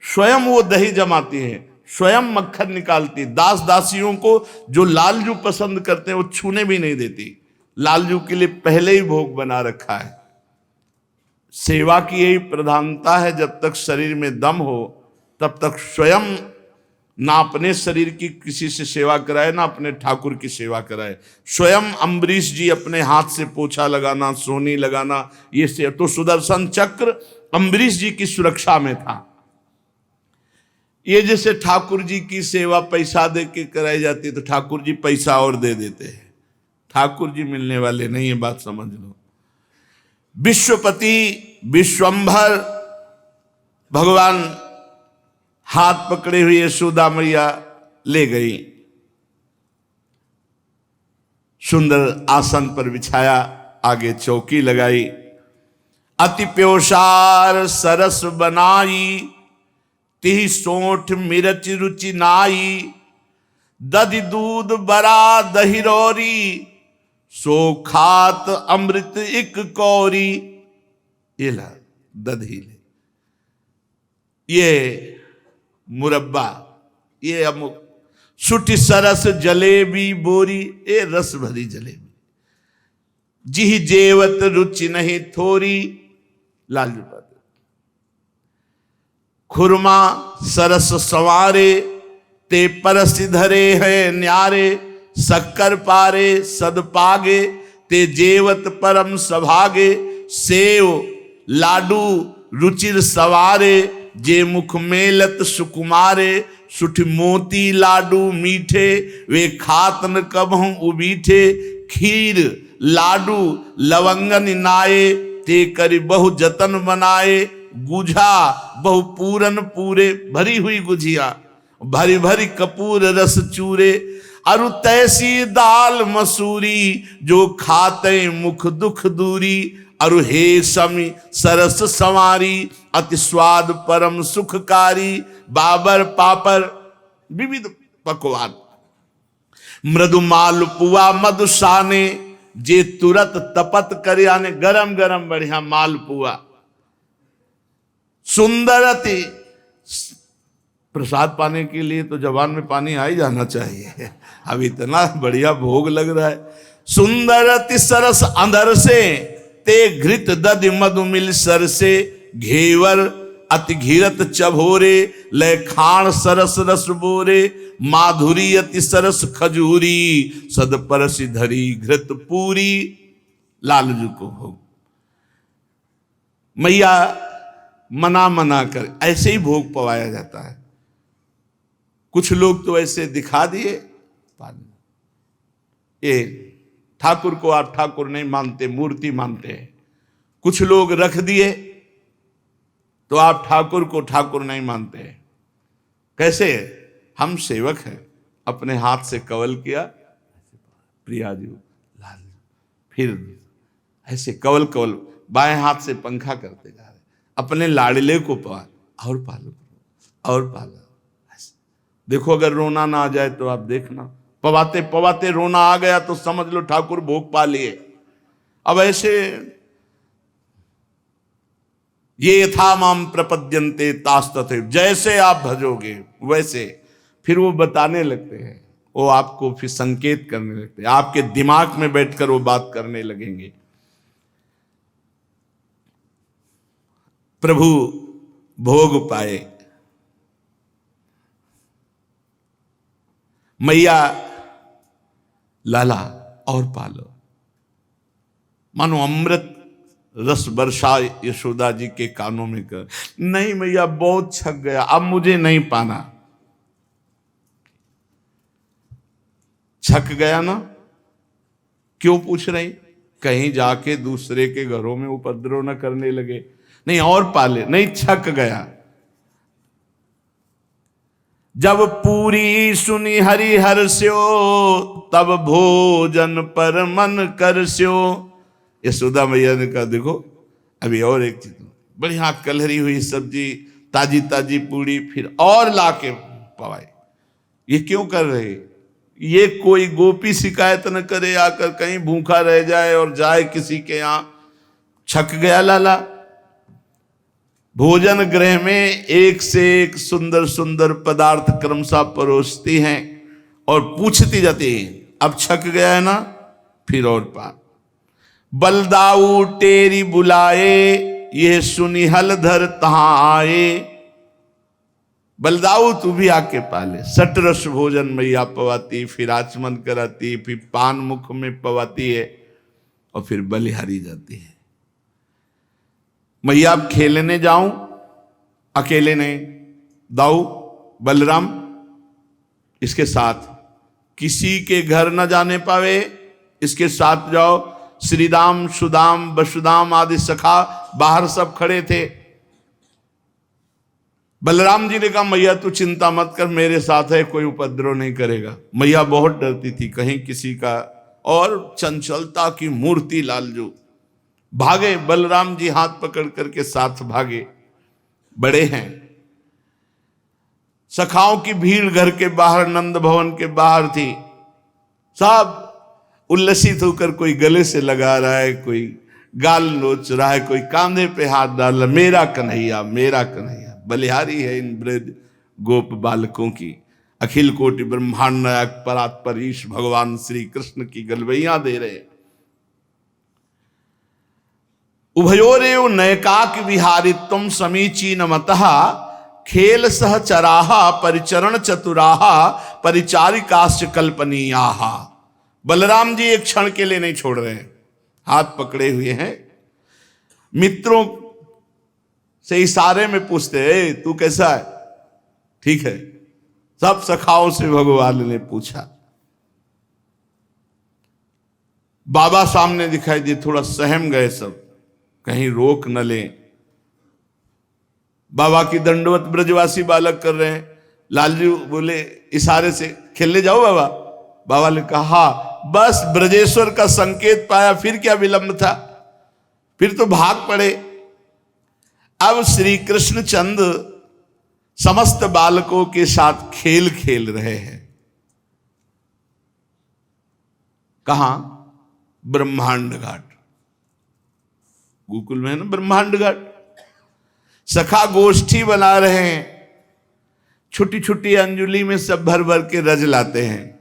स्वयं वो दही जमाती है, स्वयं मक्खन निकालती। दास दासियों को जो लालजू पसंद करते हैं वो छूने भी नहीं देती। लालजू के लिए पहले ही भोग बना रखा है। सेवा की यही प्रधानता है, जब तक शरीर में दम हो तब तक स्वयं ना अपने शरीर की किसी से सेवा कराए, ना अपने ठाकुर की सेवा कराए। स्वयं अम्बरीश जी अपने हाथ से पोछा लगाना, सोनी लगाना, ये से तो सुदर्शन चक्र अम्बरीश जी की सुरक्षा में था। ये जैसे ठाकुर जी की सेवा पैसा दे के कराई जाती है तो ठाकुर जी पैसा और दे देते हैं, ठाकुर जी मिलने वाले नहीं है, बात समझ लो। विश्वपति विश्वंभर भगवान हाथ पकड़े हुए यशोदा मैया ले गई, सुंदर आसन पर बिछाया, आगे चौकी लगाई। अति प्योसार सरस बनाई, तिहि सोठ मिरच रुचि नाई, दधि दूध बरा दहिरौरी, सो खात अमृत इक कौरी। ये ला दधी ले, ये मुरब्बा, ये अमुक, सुट सरस जलेबी बोरी, ये रस भरी जलेबी। जिहि जेवत रुचि नहीं थोरी, लालजू पाते। खुरमा सरस संवारे, ते परस धरे है न्यारे, शक्कर पारे सद पागे, ते जेवत परम सभागे। सेव लाडू रुचिर सवारे, जे मुख मेलत सुकुमारे। सुठ मोती लाडू मीठे, वे खात न कबहु उबीठे। खीर लाडू लवंगन नाये, ते करि बहु जतन बनाए। गुझा बहु पूरन पूरे, भरी हुई गुझिया, भरी भरी कपूर रस चूरे। अरु तैसी दाल मसूरी, जो खाते मुख दुख दूरी। अरु हे समी सरस संवारी, अति स्वाद परम सुखकारी। बाबर पापर विविध पकवान, मृदु मालपुआ मधुसाने। जे तुरत तपत करे, आने गरम गरम बढ़िया मालपुआ। सुंदरति, प्रसाद पाने के लिए तो जबान में पानी आ ही जाना चाहिए, अब इतना बढ़िया भोग लग रहा है। सुंदरति सरस अंदर से, ते घृत दधि मधु मिल सर से। घेवर अति घिरत चभोरे, लय खाण सरस रस बोरे। माधुरी अति सरस खजूरी, सद परसि धरी घृत पूरी। लालजू को भोग, मैया मना मना कर ऐसे ही भोग पवाया जाता है। कुछ लोग तो ऐसे दिखा दिए पानी, ये ठाकुर को आप ठाकुर नहीं मानते, मूर्ति मानते हैं। कुछ लोग रख दिए तो आप ठाकुर को ठाकुर नहीं मानते हैं। कैसे? हम सेवक हैं, अपने हाथ से कवल किया, प्रियाजू लाल, फिर ऐसे कवल कवल बाएं हाथ से पंखा करते जा रहे, अपने लाडले को पवा और पालो और पालो। देखो अगर रोना ना आ जाए तो आप देखना, पवाते पवाते रोना आ गया तो समझ लो ठाकुर भोग पा लिए। अब ऐसे ये था माम प्रपद्यन्ते तास्तथे, जैसे आप भजोगे वैसे। फिर वो बताने लगते हैं, वो आपको फिर संकेत करने लगते हैं, आपके दिमाग में बैठकर वो बात करने लगेंगे। प्रभु भोग पाए, मैया लाला और पालो। मानो अमृत रस वर्षा यशोदा जी के कानों में कर, नहीं मैया बहुत छक गया, अब मुझे नहीं पाना। छक गया ना, क्यों पूछ रही? कहीं जाके दूसरे के घरों में उपद्रव न करने लगे, नहीं और पाले, नहीं छक गया। जब पूरी सुनी हरि हर्ष्यो, तब भोजन पर मन करस्यो। यशोदा मैया ने कहा देखो अभी और एक चीज, बढ़िया कलहरी हुई सब्जी, ताजी ताजी पूड़ी, फिर और लाके पवाई। ये क्यों कर रहे? ये कोई गोपी शिकायत न करे आकर, कहीं भूखा रह जाए और जाए किसी के यहां। छक गया लाला। भोजन गृह में एक से एक सुंदर सुंदर पदार्थ क्रमशः परोसती हैं और पूछती जाती है, अब छक गया है ना, फिर और पा। बलदाऊ टेरी बुलाए, ये सुनी हलधर तहां आए। बलदाऊ तू भी आके पाले। सटरस भोजन मैया पवाती, फिर आचमन कराती, फिर पान मुख में पवाती है और फिर बलिहारी जाती है। मैया अब खेलने जाऊं, अकेले नहीं, दाऊ बलराम इसके साथ, किसी के घर न जाने पावे, इसके साथ जाओ। श्रीदाम सुदाम वसुदाम आदि सखा बाहर सब खड़े थे। बलराम जी ने कहा मैया तू चिंता मत कर, मेरे साथ है, कोई उपद्रव नहीं करेगा। मैया बहुत डरती थी कहीं किसी का, और चंचलता की मूर्ति लालजू। भागे, बलराम जी हाथ पकड़ करके साथ भागे, बड़े हैं। सखाओं की भीड़ घर के बाहर, नंद भवन के बाहर थी। सब उल्लसित होकर, कोई गले से लगा रहा है, कोई गाल नोच रहा है, कोई कांधे पे हाथ डाल रहा, मेरा कन्हैया मेरा कन्हैया। बलिहारी है इन ब्रज गोप बालकों की। अखिल कोटि ब्रह्मांड नायक परात्परीश भगवान श्री कृष्ण की गलवैयां दे रहे। उभयोरेव नयकाक विहारित्वम समीचीन मतः खेल सहचराः परिचरण चतुराः परिचारिकाश्च कल्पनीयाः। बलराम जी एक क्षण के लिए नहीं छोड़ रहे हैं, हाथ पकड़े हुए हैं। मित्रों से इशारे में पूछते हैं, तू कैसा है? ठीक है। सब सखाओं से भगवान ने पूछा। बाबा सामने दिखाई दिए, थोड़ा सहम गए सब, कहीं रोक न लें। बाबा की दंडवत ब्रजवासी बालक कर रहे हैं। लालजी बोले इशारे से, खेलने जाओ बाबा। बाबा ने कहा बस ब्रजेश्वर का संकेत पाया, फिर क्या विलंब था, फिर तो भाग पड़े। अब श्री कृष्ण चंद समस्त बालकों के साथ खेल खेल रहे हैं। कहां? ब्रह्मांड घाट, गोकुल में है ना ब्रह्मांड घाट। सखा गोष्ठी बना रहे हैं, छोटी छोटी अंजुली में सब भर भर के रज लाते हैं।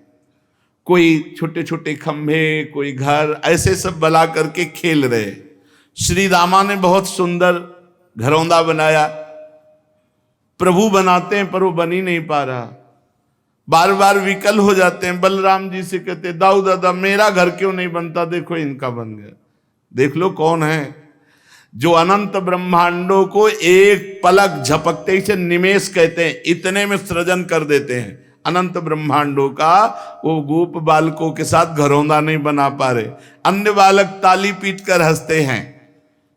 कोई छोटे छोटे खंभे, कोई घर, ऐसे सब बना करके खेल रहे। श्री रामा ने बहुत सुंदर घरौंदा बनाया। प्रभु बनाते हैं पर वो बन ही नहीं पा रहा, बार बार विकल हो जाते हैं। बलराम जी से कहते, दाऊ दादा मेरा घर क्यों नहीं बनता, देखो इनका बन गया। देख लो कौन है जो अनंत ब्रह्मांडों को एक पलक झपकते से निमेष कहते हैं, इतने में सृजन कर देते हैं अनंत ब्रह्मांडों का। वो गोप बालकों के साथ घरौंदा नहीं बना पा रहे। अन्य बालक ताली पीट कर हंसते हैं,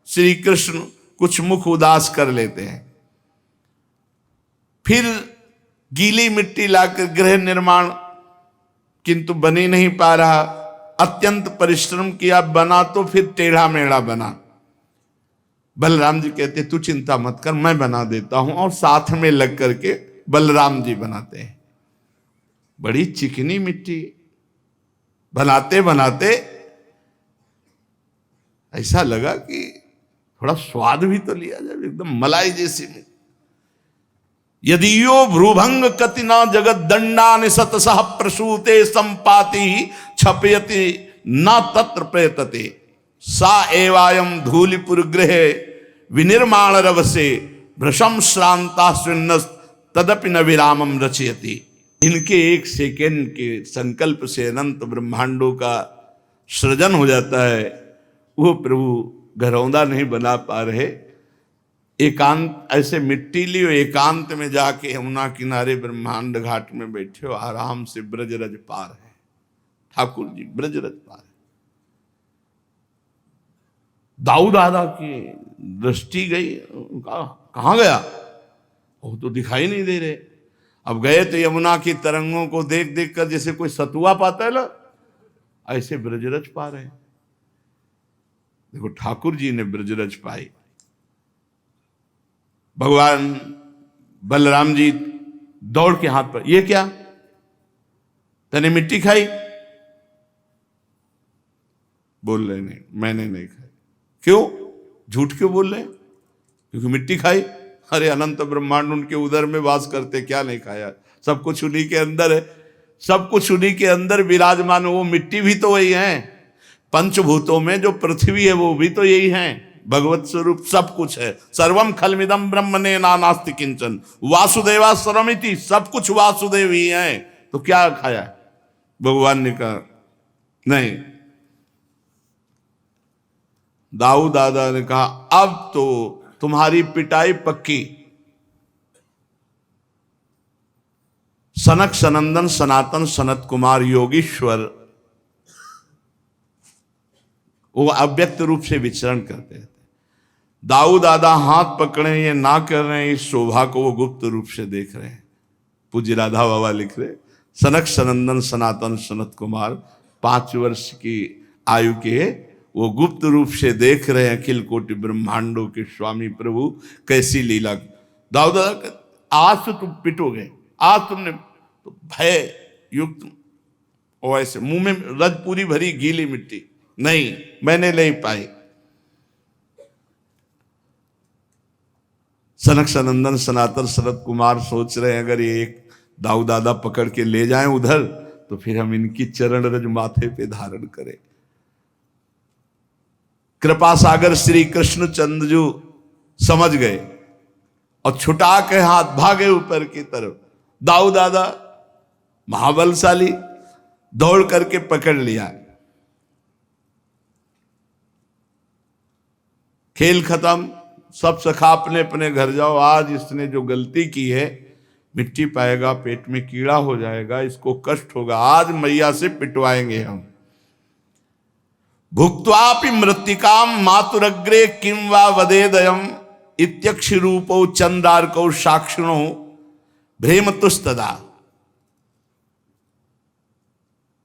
श्री कृष्ण कुछ मुख उदास कर लेते हैं। फिर गीली मिट्टी लाकर गृह निर्माण, किंतु बन ही नहीं पा रहा। अत्यंत परिश्रम किया, बना तो फिर टेढ़ा मेढ़ा बना। बलराम जी कहते तू चिंता मत कर, मैं बना देता हूं। और साथ में लग करके बलराम जी बनाते हैं। बड़ी चिकनी मिट्टी बनाते बनाते ऐसा लगा कि थोड़ा स्वाद भी तो लिया जाए, एकदम मलाई जैसी मिट्टी। यदियो भ्रूभंग कति न जगत दंडा निसतसह प्रसूते संपाति छपयति न तत्र प्रयतते सा एवायम धूलिपुर गृह विनिर्माण रवसे भ्रशम श्रांता शृण्ण तदपि न विरामम रचयति। इनके एक सेकेंड के संकल्प से अनंत ब्रह्मांडों का सृजन हो जाता है। वो प्रभु घरौंदा नहीं बना पा रहे। एकांत ऐसे मिट्टी लियो, एकांत में जाके यमुना किनारे ब्रह्मांड घाट में बैठे हो, आराम से ब्रजरज पार है। ठाकुर जी ब्रजरज पार है। दाऊ दादा की दृष्टि गई, कहां गया, वो तो दिखाई नहीं दे रहे। अब गए तो यमुना की तरंगों को देख देख कर जैसे कोई सतुआ पाता है ना, ऐसे ब्रजरज पा रहे। देखो ठाकुर जी ने ब्रजरज पाई। भगवान बलराम जी दौड़ के हाथ पर, ये क्या तने मिट्टी खाई? बोल रहे नहीं, मैंने नहीं खाई। क्यों झूठ क्यों बोल रहे? क्योंकि मिट्टी खाई। अरे अनंत ब्रह्मांड उनके उदर में वास करते, क्या नहीं खाया? सब कुछ उन्हीं के अंदर है, सब कुछ उन्हीं के अंदर विराजमान। वो मिट्टी भी तो वही है, पंचभूतों में जो पृथ्वी है वो भी तो यही है, भगवत स्वरूप सब कुछ है। सर्वम खलमिदम ब्रह्मणे नास्ति किंचन वासुदेवा सर्वमिति, सब कुछ वासुदेव ही है। तो क्या खाया? भगवान ने कहा नहीं। दाऊ दादा ने कहा अब तो तुम्हारी पिटाई पक्की। सनक सनंदन सनातन सनत कुमार योगीश्वर वो अव्यक्त रूप से विचरण करते हैं। दाऊ दादा हाथ पकड़े ये ना कर रहे हैं, इस शोभा को वो गुप्त रूप से देख रहे हैं। पूज्य राधा बाबा लिख रहे, सनक सनंदन सनातन सनत कुमार 5 वर्ष की आयु के वो गुप्त रूप से देख रहे हैं अखिल कोटि ब्रह्मांडों के स्वामी प्रभु कैसी लीला। दाऊ दादा आज तो तुम पिटोगे, आज तुमने, तो भय युक्त और ऐसे मुंह में रज पूरी भरी गीली मिट्टी, नहीं मैंने नहीं पाई। सनक सनंदन सनातन शरद कुमार सोच रहे हैं अगर ये एक दाऊ दादा पकड़ के ले जाएं उधर तो फिर हम इनकी चरण रज माथे पे धारण करें। कृपा सागर श्री कृष्ण चंद्र समझ गए और छुटा के हाथ भागे ऊपर की तरफ। दाऊ दादा महाबलशाली दौड़ करके पकड़ लिया। खेल खत्म, सब सखा अपने अपने घर जाओ। आज इसने जो गलती की है, मिट्टी पाएगा, पेट में कीड़ा हो जाएगा, इसको कष्ट होगा, आज मैया से पिटवाएंगे हम। भुक्त्वापि मृत्तिकाम मातुरग्रे किम वा वदेदयम इत्यक्षि रूपो चंद्रार्कौ साक्षिणो भ्रेमतुस्तदा।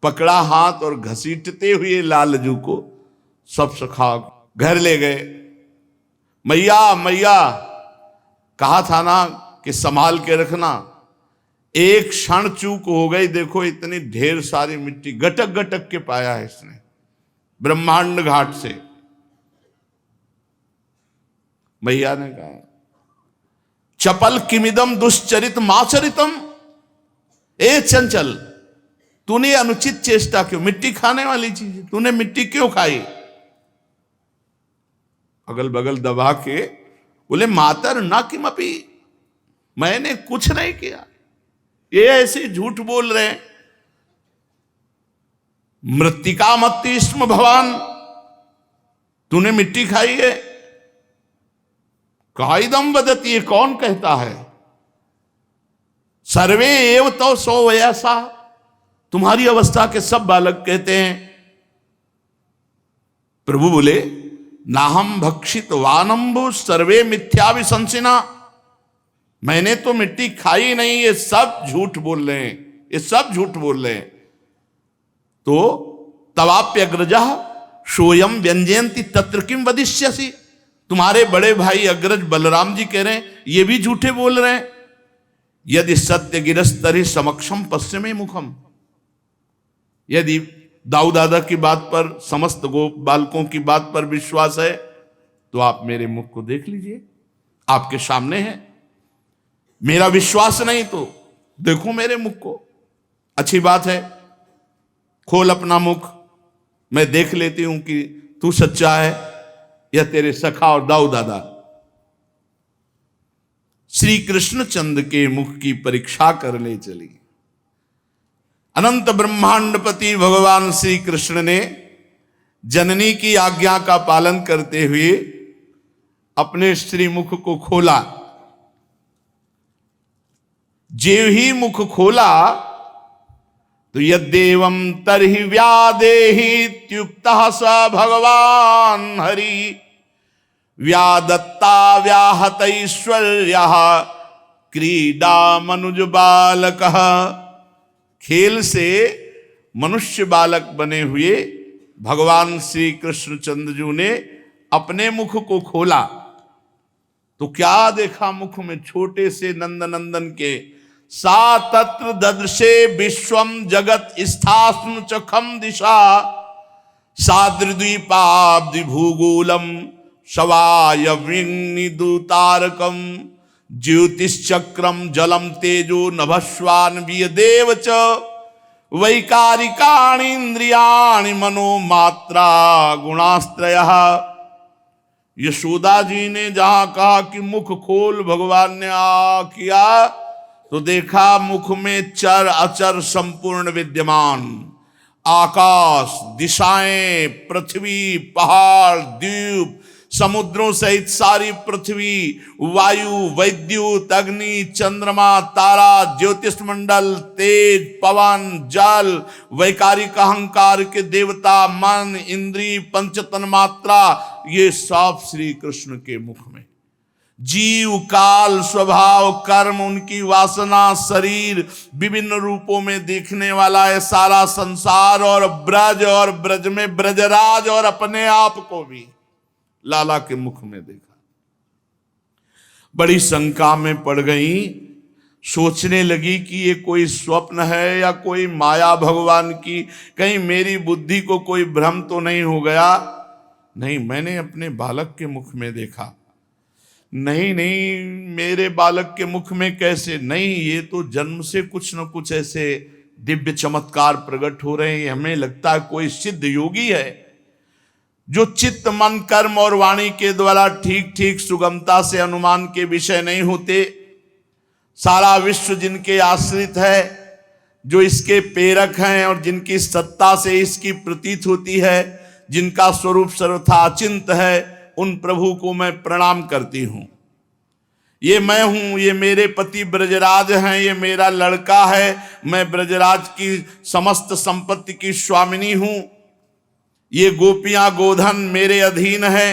पकड़ा हाथ और घसीटते हुए लालजू को सब सखा घर ले गए। मैया मैया कहा था ना कि संभाल के रखना, एक क्षण चूक हो गई, देखो इतनी ढेर सारी मिट्टी गटक गटक के पाया है इसने ब्रह्मांड घाट से। मैया ने कहा चपल किमिदम दुश्चरित माचरितम, ए चंचल तूने अनुचित चेष्टा क्यों, मिट्टी खाने वाली चीज तूने मिट्टी क्यों खाई। अगल बगल दबा के बोले मातर ना किमपि, मैंने कुछ नहीं किया, ये ऐसे झूठ बोल रहे हैं। मृत्तिका मत्तिष्म भवान, तूने मिट्टी खाई है। काइदम वदती, ये कौन कहता है। सर्वे एव तो सो वयसा, तुम्हारी अवस्था के सब बालक कहते हैं। प्रभु बोले नाहम भक्षित वानम्बु सर्वे मिथ्या विशंसिना, मैंने तो मिट्टी खाई नहीं, ये सब झूठ बोल रहे हैं, ये सब झूठ बोल रहे हैं। तो तवाप्यग्रजा सोयम व्यंजयंती तत्र किम वदिष्यसि, तुम्हारे बड़े भाई अग्रज बलराम जी कह रहे हैं ये भी झूठे बोल रहे हैं। यदि सत्य गिरस्तरि समक्षम पश्चिमे मुखम, यदि दाऊ दादा की बात पर, समस्त गो बालकों की बात पर विश्वास है तो आप मेरे मुख को देख लीजिए, आपके सामने है। मेरा विश्वास नहीं तो देखो मेरे मुख को। अच्छी बात है, खोल अपना मुख, मैं देख लेती हूं कि तू सच्चा है या तेरे सखा और दाऊ दादा। श्री कृष्णचंद्र के मुख की परीक्षा करने चली। अनंत ब्रह्मांडपति भगवान श्री कृष्ण ने जननी की आज्ञा का पालन करते हुए अपने श्रीमुख को खोला। जेव ही मुख खोला तो यद्देवं तरहि व्यादेहीत्युक्तः स भगवान हरि व्यादत्ता व्याहतैश्वर्यः क्रीडा मनुज बालकः। खेल से मनुष्य बालक बने हुए भगवान श्री कृष्णचंद्र जी ने अपने मुख को खोला तो क्या देखा मुख में, छोटे से नंद नंदन के सा तत्र ददृशे विश्वम जगत स्थास्नु चखम दिशा साद्रिद्वीपाब्धि भूगोलम शवायविनिदुतारकम ज्योतिश्चक्रम जलम तेजो नभस्वान वियदेव च वैकारिकाणि इंद्रियाणि मनोमात्रा गुणास्त्रयः। यशोदा जी ने जहां कहा कि मुख खोल, भगवान ने किया तो देखा मुख में चर अचर संपूर्ण विद्यमान, आकाश, दिशाएं, पृथ्वी, पहाड़, द्वीप, समुद्रों सहित सारी पृथ्वी, वायु, वैद्युत, अग्नि, चंद्रमा, तारा, ज्योतिष मंडल, तेज, पवन, जल, वैकारिक अहंकार के देवता, मन, इंद्री, पंचतन मात्रा, ये सब श्री कृष्ण के मुख में। जीव, काल, स्वभाव, कर्म, उनकी वासना, शरीर, विभिन्न रूपों में देखने वाला है सारा संसार, और ब्रज में ब्रजराज, और अपने आप को भी लाला के मुख में देखा। बड़ी शंका में पड़ गई, सोचने लगी कि ये कोई स्वप्न है या कोई माया भगवान की, कहीं मेरी बुद्धि को कोई भ्रम तो नहीं हो गया। नहीं, मैंने अपने बालक के मुख में देखा। नहीं नहीं, मेरे बालक के मुख में कैसे? नहीं, ये तो जन्म से कुछ न कुछ ऐसे दिव्य चमत्कार प्रकट हो रहे हैं। हमें लगता है कोई सिद्ध योगी है जो चित्त मन कर्म और वाणी के द्वारा ठीक ठीक सुगमता से अनुमान के विषय नहीं होते। सारा विश्व जिनके आश्रित है, जो इसके प्रेरक हैं और जिनकी सत्ता से इसकी प्रतीत होती है, जिनका स्वरूप सर्वथा अचिंत है, उन प्रभु को मैं प्रणाम करती हूं। ये मैं हूं, ये मेरे पति ब्रजराज हैं, ये मेरा लड़का है, मैं ब्रजराज की समस्त संपत्ति की स्वामिनी हूं। ये गोपियां गोधन मेरे अधीन है,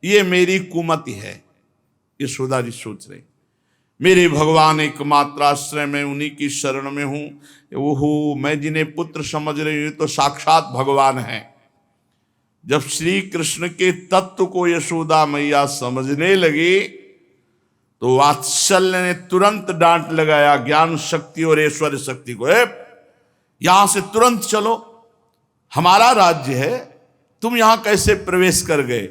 ये मेरी कुमति है। यशोदा जी सोच रहे, मेरे भगवान एकमात्र आश्रय में, उन्हीं की शरण में हूं। ओहो, मैं जिन्हें पुत्र समझ रही हूं तो साक्षात भगवान हैं। जब श्री कृष्ण के तत्व को यशोदा मैया समझने लगी तो वात्सल्य ने तुरंत डांट लगाया ज्ञान शक्ति और ऐश्वर्य शक्ति को, यहां से तुरंत चलो, हमारा राज्य है, तुम यहां कैसे प्रवेश कर गए?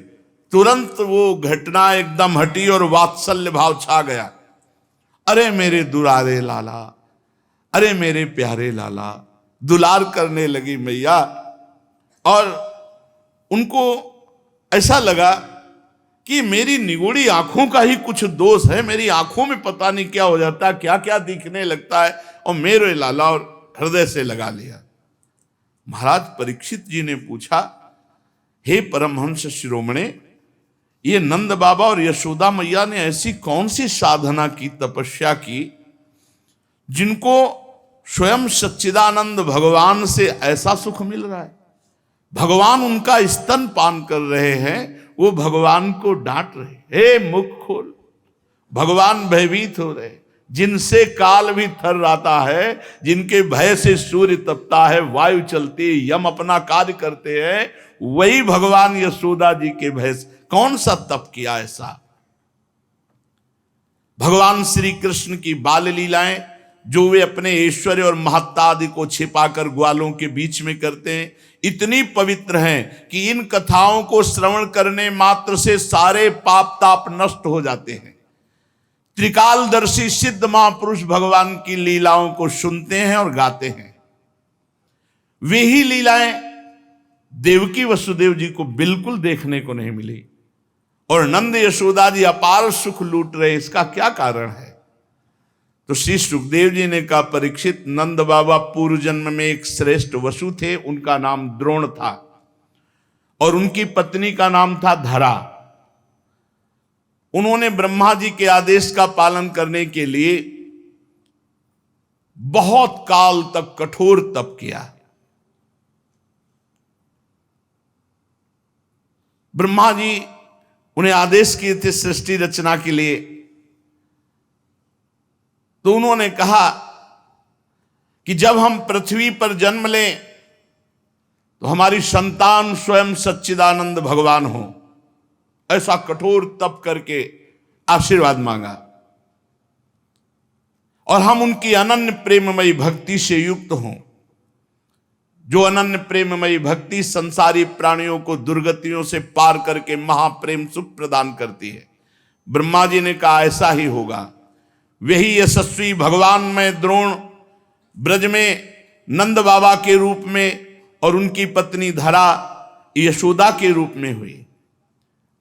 तुरंत वो घटना एकदम हटी और वात्सल्य भाव छा गया। अरे मेरे दुलारे लाला, अरे मेरे प्यारे लाला, दुलार करने लगी मैया। और उनको ऐसा लगा कि मेरी निगोड़ी आंखों का ही कुछ दोष है, मेरी आंखों में पता नहीं क्या हो जाता है, क्या क्या दिखने लगता है, और मेरे लाला और हृदय से लगा लिया। महाराज परीक्षित जी ने पूछा, हे परमहंस शिरोमणे, ये नंद बाबा और यशोदा मैया ने ऐसी कौन सी साधना की, तपस्या की, जिनको स्वयं सच्चिदानंद भगवान से ऐसा सुख मिल रहा है? भगवान उनका स्तन पान कर रहे हैं, वो भगवान को डांट रहे, हे मुख खोल। भगवान भयभीत हो रहे, जिनसे काल भी थर्राता है, जिनके भय से सूर्य तपता है, वायु चलती है, यम अपना कार्य करते हैं, वही भगवान यशोदा जी के भय से कौन सा तप किया ऐसा? भगवान श्री कृष्ण की बाल लीलाएं जो वे अपने ऐश्वर्य और महत्ता आदि को छिपाकर ग्वालों के बीच में करते हैं, इतनी पवित्र हैं कि इन कथाओं को श्रवण करने मात्र से सारे पाप ताप नष्ट हो जाते हैं। त्रिकालदर्शी सिद्ध महापुरुष भगवान की लीलाओं को सुनते हैं और गाते हैं। वे ही लीलाएं देवकी वसुदेव जी को बिल्कुल देखने को नहीं मिली, और नंद यशोदा जी अपार सुख लूट रहे। इसका क्या कारण है? तो श्री सुखदेव जी ने कहा, परीक्षित, नंद बाबा पूर्व जन्म में एक श्रेष्ठ वसु थे, उनका नाम द्रोण था, और उनकी पत्नी का नाम था धरा। उन्होंने ब्रह्मा जी के आदेश का पालन करने के लिए बहुत काल तक कठोर तप किया। ब्रह्मा जी उन्हें आदेश किए थे सृष्टि रचना के लिए, तो उन्होंने कहा कि जब हम पृथ्वी पर जन्म लें तो हमारी संतान स्वयं सच्चिदानंद भगवान हो। ऐसा कठोर तप करके आशीर्वाद मांगा, और हम उनकी अनन्य प्रेममयी भक्ति से युक्त हों। जो अनन्य प्रेममयी भक्ति संसारी प्राणियों को दुर्गतियों से पार करके महाप्रेम सुख प्रदान करती है। ब्रह्मा जी ने कहा ऐसा ही होगा। वही यशस्वी भगवान में द्रोण ब्रज में नंद बाबा के रूप में और उनकी पत्नी धरा यशोदा के रूप में हुई।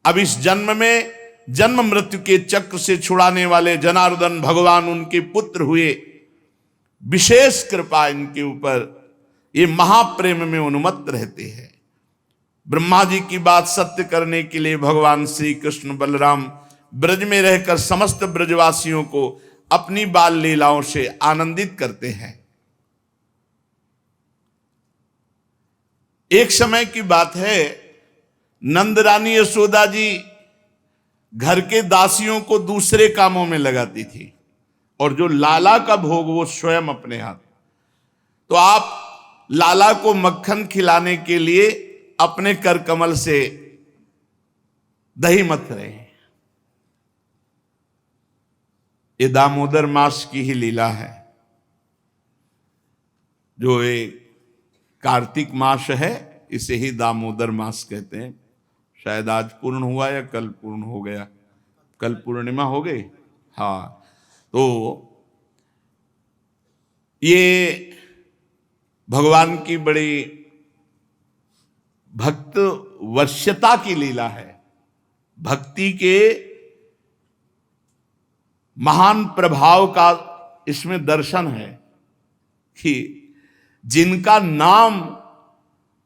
अब इस जन्म में जन्म मृत्यु के चक्र से छुड़ाने वाले जनार्दन भगवान उनके पुत्र हुए। विशेष कृपा इनके ऊपर, ये महाप्रेम में उन्मत्त रहते हैं। ब्रह्मा जी की बात सत्य करने के लिए भगवान श्री कृष्ण बलराम ब्रज में रहकर समस्त ब्रजवासियों को अपनी बाल लीलाओं से आनंदित करते हैं। एक समय की बात है, नंद रानी यशोदा जी घर के दासियों को दूसरे कामों में लगाती थी, और जो लाला का भोग वो स्वयं अपने हाथ। तो आप लाला को मक्खन खिलाने के लिए अपने कर कमल से दही मथ रहे हैं। ये दामोदर मास की ही लीला है। जो ये कार्तिक मास है इसे ही दामोदर मास कहते हैं। शायद आज पूर्ण हुआ या कल पूर्ण हो गया, कल पूर्णिमा हो गई। हाँ, तो ये भगवान की बड़ी भक्त वश्यता की लीला है। भक्ति के महान प्रभाव का इसमें दर्शन है कि जिनका नाम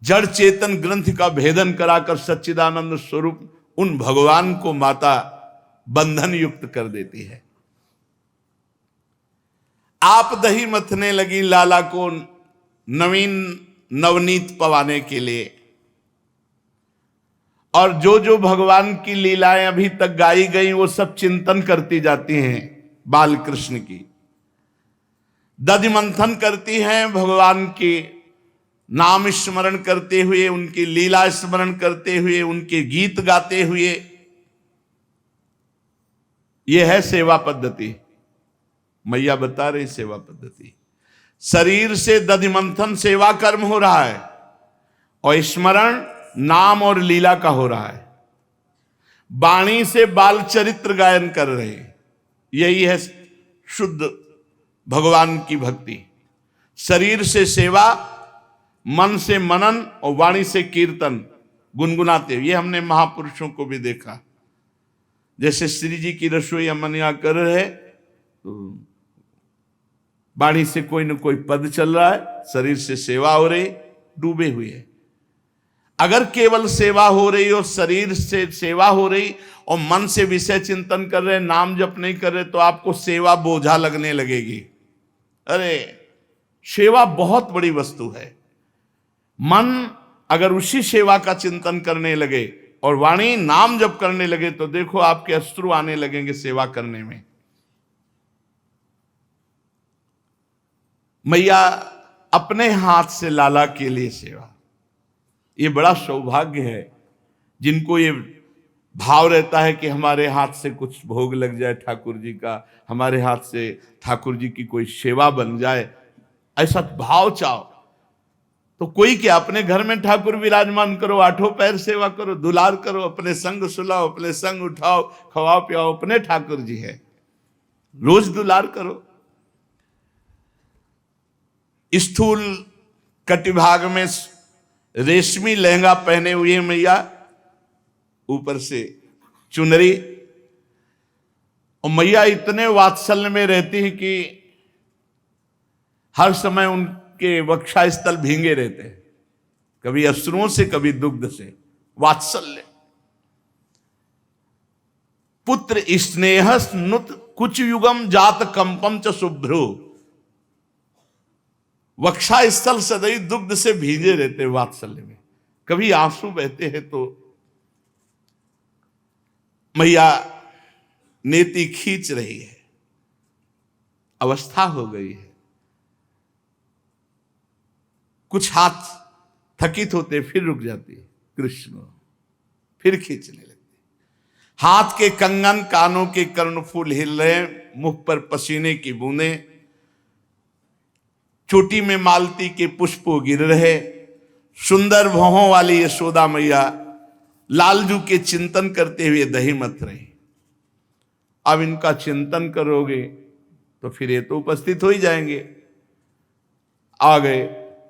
जड़ चेतन ग्रंथ का भेदन कराकर सच्चिदानंद स्वरूप उन भगवान को माता बंधन युक्त कर देती है। आप दही मथने लगी लाला को नवीन नवनीत पवाने के लिए। और जो जो भगवान की लीलाएं अभी तक गाई गई वो सब चिंतन करती जाती हैं बाल कृष्ण की, दधि मंथन करती हैं भगवान की नाम स्मरण करते हुए, उनकी लीला स्मरण करते हुए, उनके गीत गाते हुए। यह है सेवा पद्धति। मैया बता रही सेवा पद्धति। शरीर से दधि मंथन सेवा कर्म हो रहा है और स्मरण नाम और लीला का हो रहा है। वाणी से बाल चरित्र गायन कर रहे हैं। यही है शुद्ध भगवान की भक्ति। शरीर से सेवा, मन से मनन और वाणी से कीर्तन गुनगुनाते। ये हमने महापुरुषों को भी देखा। जैसे श्री जी की रसोई अमन यहाँ कर रहे, तो वाणी से कोई न कोई पद चल रहा है, शरीर से सेवा हो रही, डूबे हुए है। अगर केवल सेवा हो रही और शरीर से सेवा हो रही और मन से विषय चिंतन कर रहे, नाम जप नहीं कर रहे, तो आपको सेवा बोझा लगने लगेगी। अरे सेवा बहुत बड़ी वस्तु है। मन अगर उसी सेवा का चिंतन करने लगे और वाणी नाम जप करने लगे तो देखो आपके अश्रु आने लगेंगे सेवा करने में। मैया अपने हाथ से लाला के लिए सेवा, ये बड़ा सौभाग्य है। जिनको ये भाव रहता है कि हमारे हाथ से कुछ भोग लग जाए ठाकुर जी का, हमारे हाथ से ठाकुर जी की कोई सेवा बन जाए, ऐसा भाव चाहो तो कोई क्या, अपने घर में ठाकुर विराजमान करो, आठों पैर सेवा करो, दुलार करो, अपने संग सुलाओ, अपने संग उठाओ, खवाओ पियाओ, अपने ठाकुर जी है, रोज दुलार करो। स्थूल कटिभाग में रेशमी लहंगा पहने हुए मैया, ऊपर से चुनरी, और मैया इतने वात्सल्य में रहती है कि हर समय उनके वक्षा स्थल भींगे रहते हैं, कभी अश्रुओं से कभी दुग्ध से। वात्सल्य। पुत्र स्नेह नुत कुछ युगम जात कंपम च शुभ्रु। वक्षा स्थल सदैव दुग्ध से भीगे रहते वात्सल्य में, कभी आंसू बहते हैं तो मैया नेति खींच रही है, अवस्था हो गई है। कुछ हाथ थकित होते फिर रुक जाती है कृष्ण, फिर खींचने लगती। हाथ के कंगन, कानों के कर्णफूल हिल रहे, मुख पर पसीने की बूंदें, चोटी में मालती के पुष्प गिर रहे। सुंदर भौहों वाली यशोदा मैया लालजू के चिंतन करते हुए दही मथ रही। अब इनका चिंतन करोगे तो फिर ये तो उपस्थित हो ही जाएंगे। आ गए,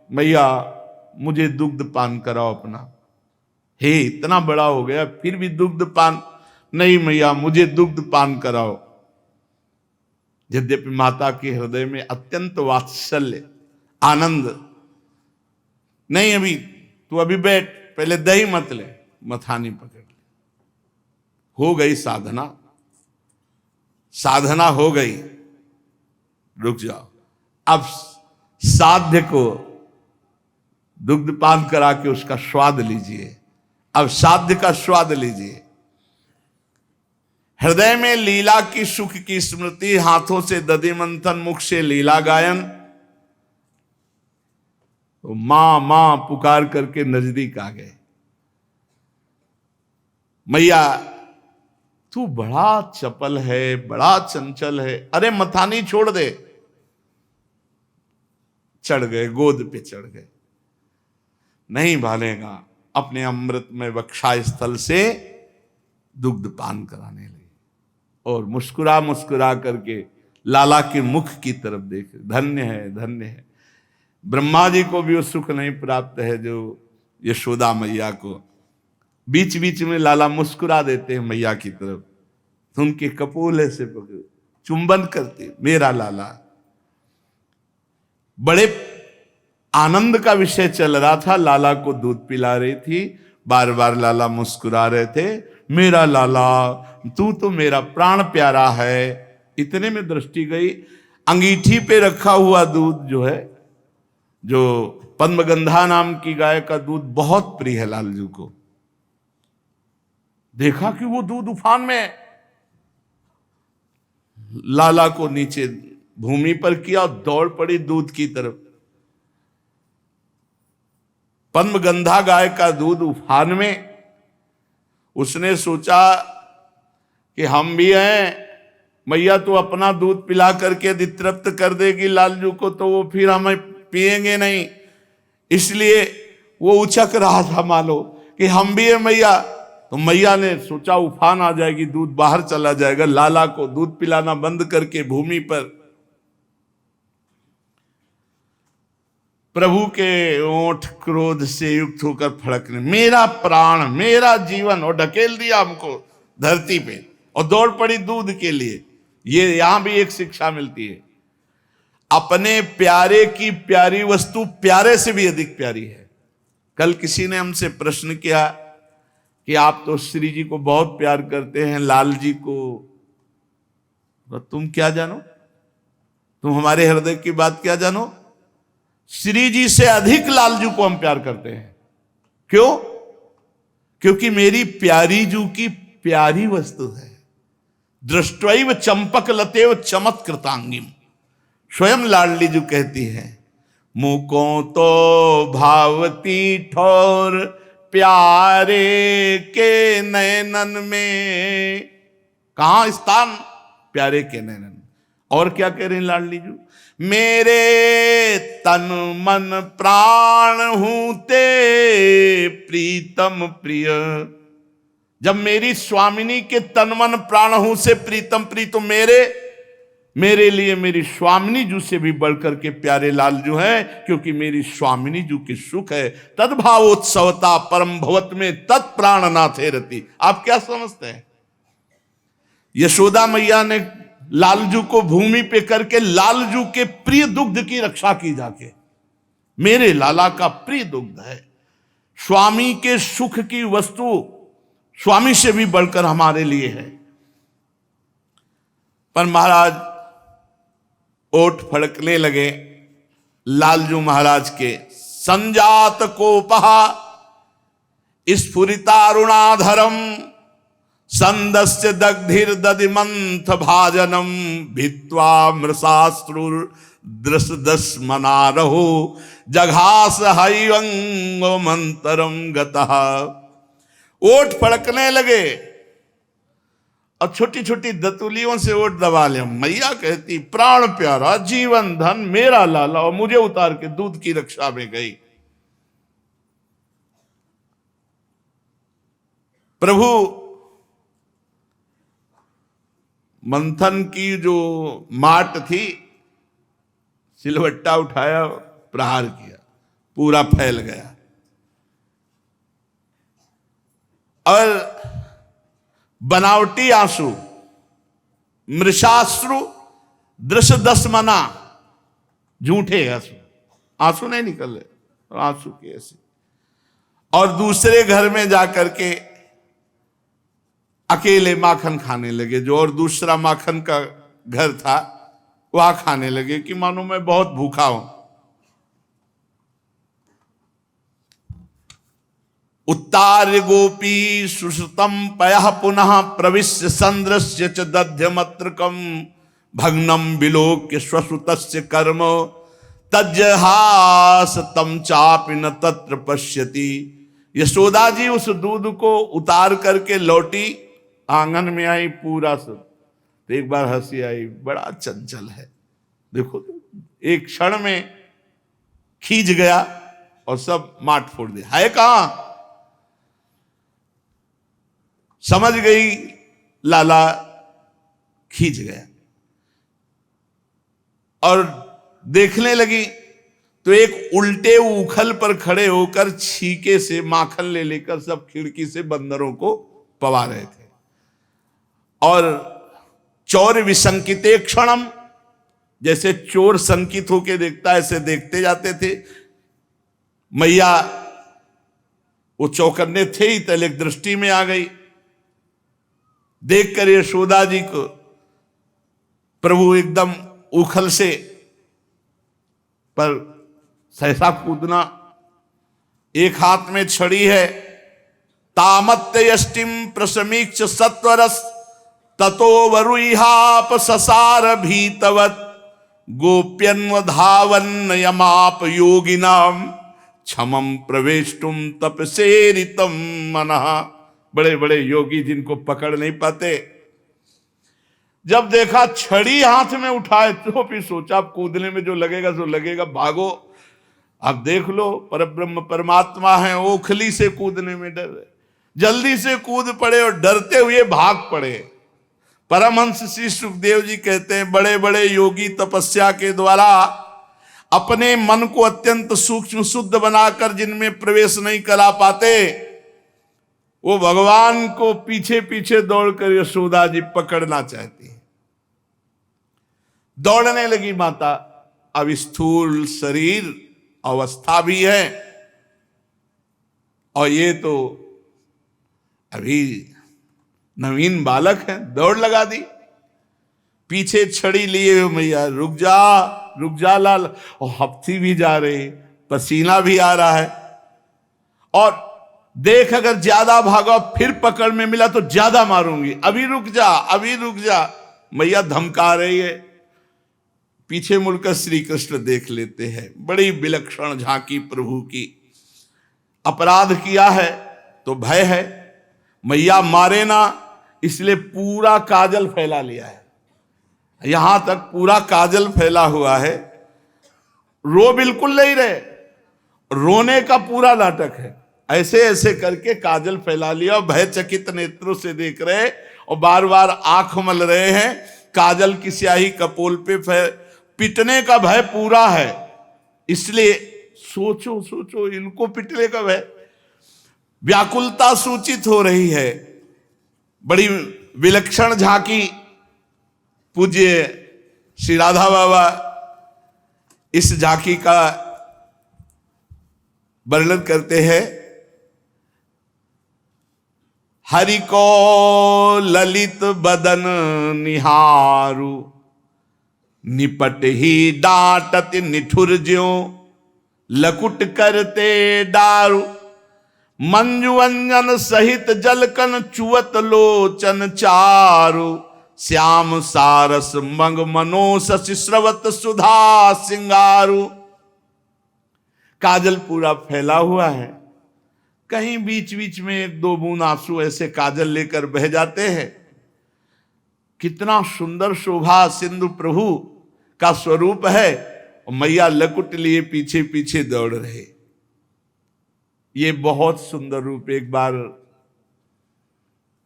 मैया मुझे दुग्ध पान कराओ अपना। हे, इतना बड़ा हो गया फिर भी दुग्ध पान नहीं, मैया मुझे दुग्ध पान कराओ। यद्यपि माता के हृदय में अत्यंत वात्सल्य, आनंद, नहीं अभी तू अभी बैठ, पहले दही मत ले, मथानी पकड़ ले। हो गई साधना, साधना हो गई, रुक जाओ। अब साध्य को दुग्ध पान करा के उसका स्वाद लीजिए। अब साध्य का स्वाद लीजिए। हृदय में लीला की सुख की स्मृति, हाथों से दधि मंथन, मुख से लीला गायन, तो मां मां पुकार करके नजदीक आ गए। मैया तू बड़ा चपल है, बड़ा चंचल है, अरे मथानी छोड़ दे। चढ़ गए, गोद पे चढ़ गए। नहीं भालेगा, अपने अमृत में वक्षा स्थल से दुग्ध पान कराने लगे और मुस्कुरा मुस्कुरा करके लाला के मुख की तरफ देख, धन्य है, धन्य है। ब्रह्मा जी को भी वो सुख नहीं प्राप्त है जो यशोदा मैया को। बीच बीच में लाला मुस्कुरा देते हैं मैया की तरफ, तो उनके कपोले से चुंबन करते, मेरा लाला। बड़े आनंद का विषय चल रहा था, लाला को दूध पिला रही थी, बार बार लाला मुस्कुरा रहे थे, मेरा लाला, तू तो मेरा प्राण प्यारा है। इतने में दृष्टि गई, अंगीठी पे रखा हुआ दूध जो है, जो पद्मगंधा नाम की गाय का दूध बहुत प्रिय है लालजू को, देखा कि वो दूध उफान में है। लाला को नीचे भूमि पर किया, दौड़ पड़ी दूध की तरफ। पद्मगंधा गाय का दूध उफान में। उसने सोचा कि हम भी हैं, मैया तो अपना दूध पिला करके यदि तृप्त कर देगी लालजू को तो वो फिर हमें पिएंगे नहीं, इसलिए वो उचक रहा था मानो कि हम भी हैं मैया। तो मैया ने सोचा उफान आ जाएगी, दूध बाहर चला जाएगा, लाला को दूध पिलाना बंद करके भूमि पर प्रभु के ओंठ क्रोध से युक्त होकर फड़कने, मेरा प्राण, मेरा जीवन, और ढकेल दिया हमको धरती पे और दौड़ पड़ी दूध के लिए। ये यहां भी एक शिक्षा मिलती है, अपने प्यारे की प्यारी वस्तु प्यारे से भी अधिक प्यारी है। कल किसी ने हमसे प्रश्न किया कि आप तो श्री जी को बहुत प्यार करते हैं, लाल जी को तो तुम क्या जानो, तुम हमारे हृदय की बात क्या जानो। श्री जी से अधिक लालजू को हम प्यार करते हैं। क्यों? क्योंकि मेरी प्यारी जू की प्यारी वस्तु है। दृष्टैव चंपक लतेव चमत्कृतांगिम, स्वयं लाडली जू कहती है, मुको तो भावती ठोर प्यारे के नयनन में। कहां स्थान? प्यारे के नयनन। और क्या कह रही लाडली जू, मेरे तन मन प्राण हूं ते प्रीतम प्रिय। जब मेरी स्वामिनी के तन मन प्राण हूं से प्रीतम प्रिय, तो मेरे लिए मेरी स्वामिनी जू से भी बढ़कर के प्यारे लालजू है, क्योंकि मेरी स्वामिनी जू की सुख है। तद्भावोत्सवता परम भवत में तत्प्राण नाथे रति। आप क्या समझते हैं? यशोदा मैया ने लालजू को भूमि पे करके लालजू के प्रिय दुग्ध की रक्षा की जाके। मेरे लाला का प्रिय दुग्ध है, स्वामी के सुख की वस्तु स्वामी से भी बढ़कर हमारे लिए है। पर महाराज ओठ फड़कने लगे लालजू महाराज के। संजात कोपहा स्फुरितारुणाधरम संदस्य दग्धिर दधिमंथ भाजनम भित्वा मृषाश्रुर दृश दस मनारहो जघास हयंग मंतरम गतः। ओठ फड़कने लगे और छोटी छोटी दतुलियों से ओठ दबा ले। मैया कहती, प्राण प्यारा, जीवन धन, मेरा लाला, और मुझे उतार के दूध की रक्षा में गई। प्रभु मंथन की जो माट थी, सिलवट्टा उठाया, प्रहार किया, पूरा फैल गया। और बनावटी आंसू, मृषाश्रु दृश्य दसमना, झूठे आंसू, आंसू नहीं निकल रहे, आंसू के ऐसे। और दूसरे घर में जाकर के अकेले माखन खाने लगे, जो और दूसरा माखन का घर था वहां खाने लगे कि मानो मैं बहुत भूखा हूं। उत्तार्य गोपी सुश्रुतम पयः पुनः प्रविश्य संद्रस्य च दध्यमत्रकम भग्नम विलोक्य स्वश्रुतस्य कर्म तज्जहास तम चापि न तत्र पश्यति। यशोदा जी उस दूध को उतार करके लौटी आंगन में आई पूरा सब, तो एक बार हंसी आई, बड़ा चंचल है, देखो एक क्षण में खींच गया और सब माट फोड़ दिया, है कहां? समझ गई लाला, खींच गया और देखने लगी तो एक उल्टे उखल पर खड़े होकर छीके से माखन ले लेकर सब खिड़की से बंदरों को पवा रहे थे। और चौर विसंकिते क्षणम, जैसे चोर संकित होके देखता है ऐसे देखते जाते थे। मैया वो चौकन्ने थे ही, तले दृष्टि में आ गई, देखकर यशोदा जी को प्रभु एकदम उखल से पर सहसा कूदना, एक हाथ में छड़ी है, तामत्य यष्टिम प्रसमीक्ष सत्वरस ततो वरुहाप ससार भीतवत गोप्यन्वधावन यमाप योगिनाम क्षमम प्रवेष्टुम तपसेरितम मनः। बड़े बड़े योगी जिनको पकड़ नहीं पाते, जब देखा छड़ी हाथ में उठाए तो भी सोचा कूदने में जो लगेगा सो लगेगा, भागो। अब देख लो परब्रह्म परमात्मा है, ओखली से कूदने में डर है, जल्दी से कूद पड़े और डरते हुए भाग पड़े। परमहंस श्री सुखदेव जी कहते हैं, बड़े बड़े योगी तपस्या के द्वारा अपने मन को अत्यंत सूक्ष्म शुद्ध बनाकर जिनमें प्रवेश नहीं करा पाते, वो भगवान को पीछे पीछे दौड़कर यशोदा जी पकड़ना चाहती है। दौड़ने लगी माता, अब स्थूल शरीर अवस्था भी है और ये तो अभी नवीन बालक है, दौड़ लगा दी, पीछे छड़ी लिए मैया रुक जा लाल, और हफ्ती भी जा रही, पसीना भी आ रहा है, और देख अगर ज्यादा भागा फिर पकड़ में मिला तो ज्यादा मारूंगी, अभी रुक जा, मैया धमका रही है। पीछे मुड़कर श्री कृष्ण देख लेते हैं, बड़ी विलक्षण झांकी प्रभु की। अपराध किया है तो भय है, मैया मारे ना, इसलिए पूरा काजल फैला लिया है, यहां तक पूरा काजल फैला हुआ है। रो बिल्कुल नहीं रहे, रोने का पूरा नाटक है, ऐसे ऐसे करके काजल फैला लिया और भयचकित नेत्रों से देख रहे और बार बार आंख मल रहे हैं। काजल की स्याही कपोल पे पिटने का भय पूरा है, इसलिए सोचो इनको पिटने का भय, व्याकुलता सूचित हो रही है। बड़ी विलक्षण झांकी पूज्य श्री राधा बाबा इस झांकी का वर्णन करते हैं। हरि को ललित बदन निहारू, निपट ही डांटत निठुर ज्यों, लकुट करते डारू, मंजु अंजन सहित जलकन चुवत लोचन चारु, श्याम सारस मंग मनो शशि स्रवत सुधा सिंगारू। काजल पूरा फैला हुआ है, कहीं बीच बीच में एक दो बूंद आंसू ऐसे काजल लेकर बह जाते हैं। कितना सुंदर शोभा सिंधु प्रभु का स्वरूप है, और मैया लकुट लिए पीछे पीछे दौड़ रहे। ये बहुत सुंदर रूप, एक बार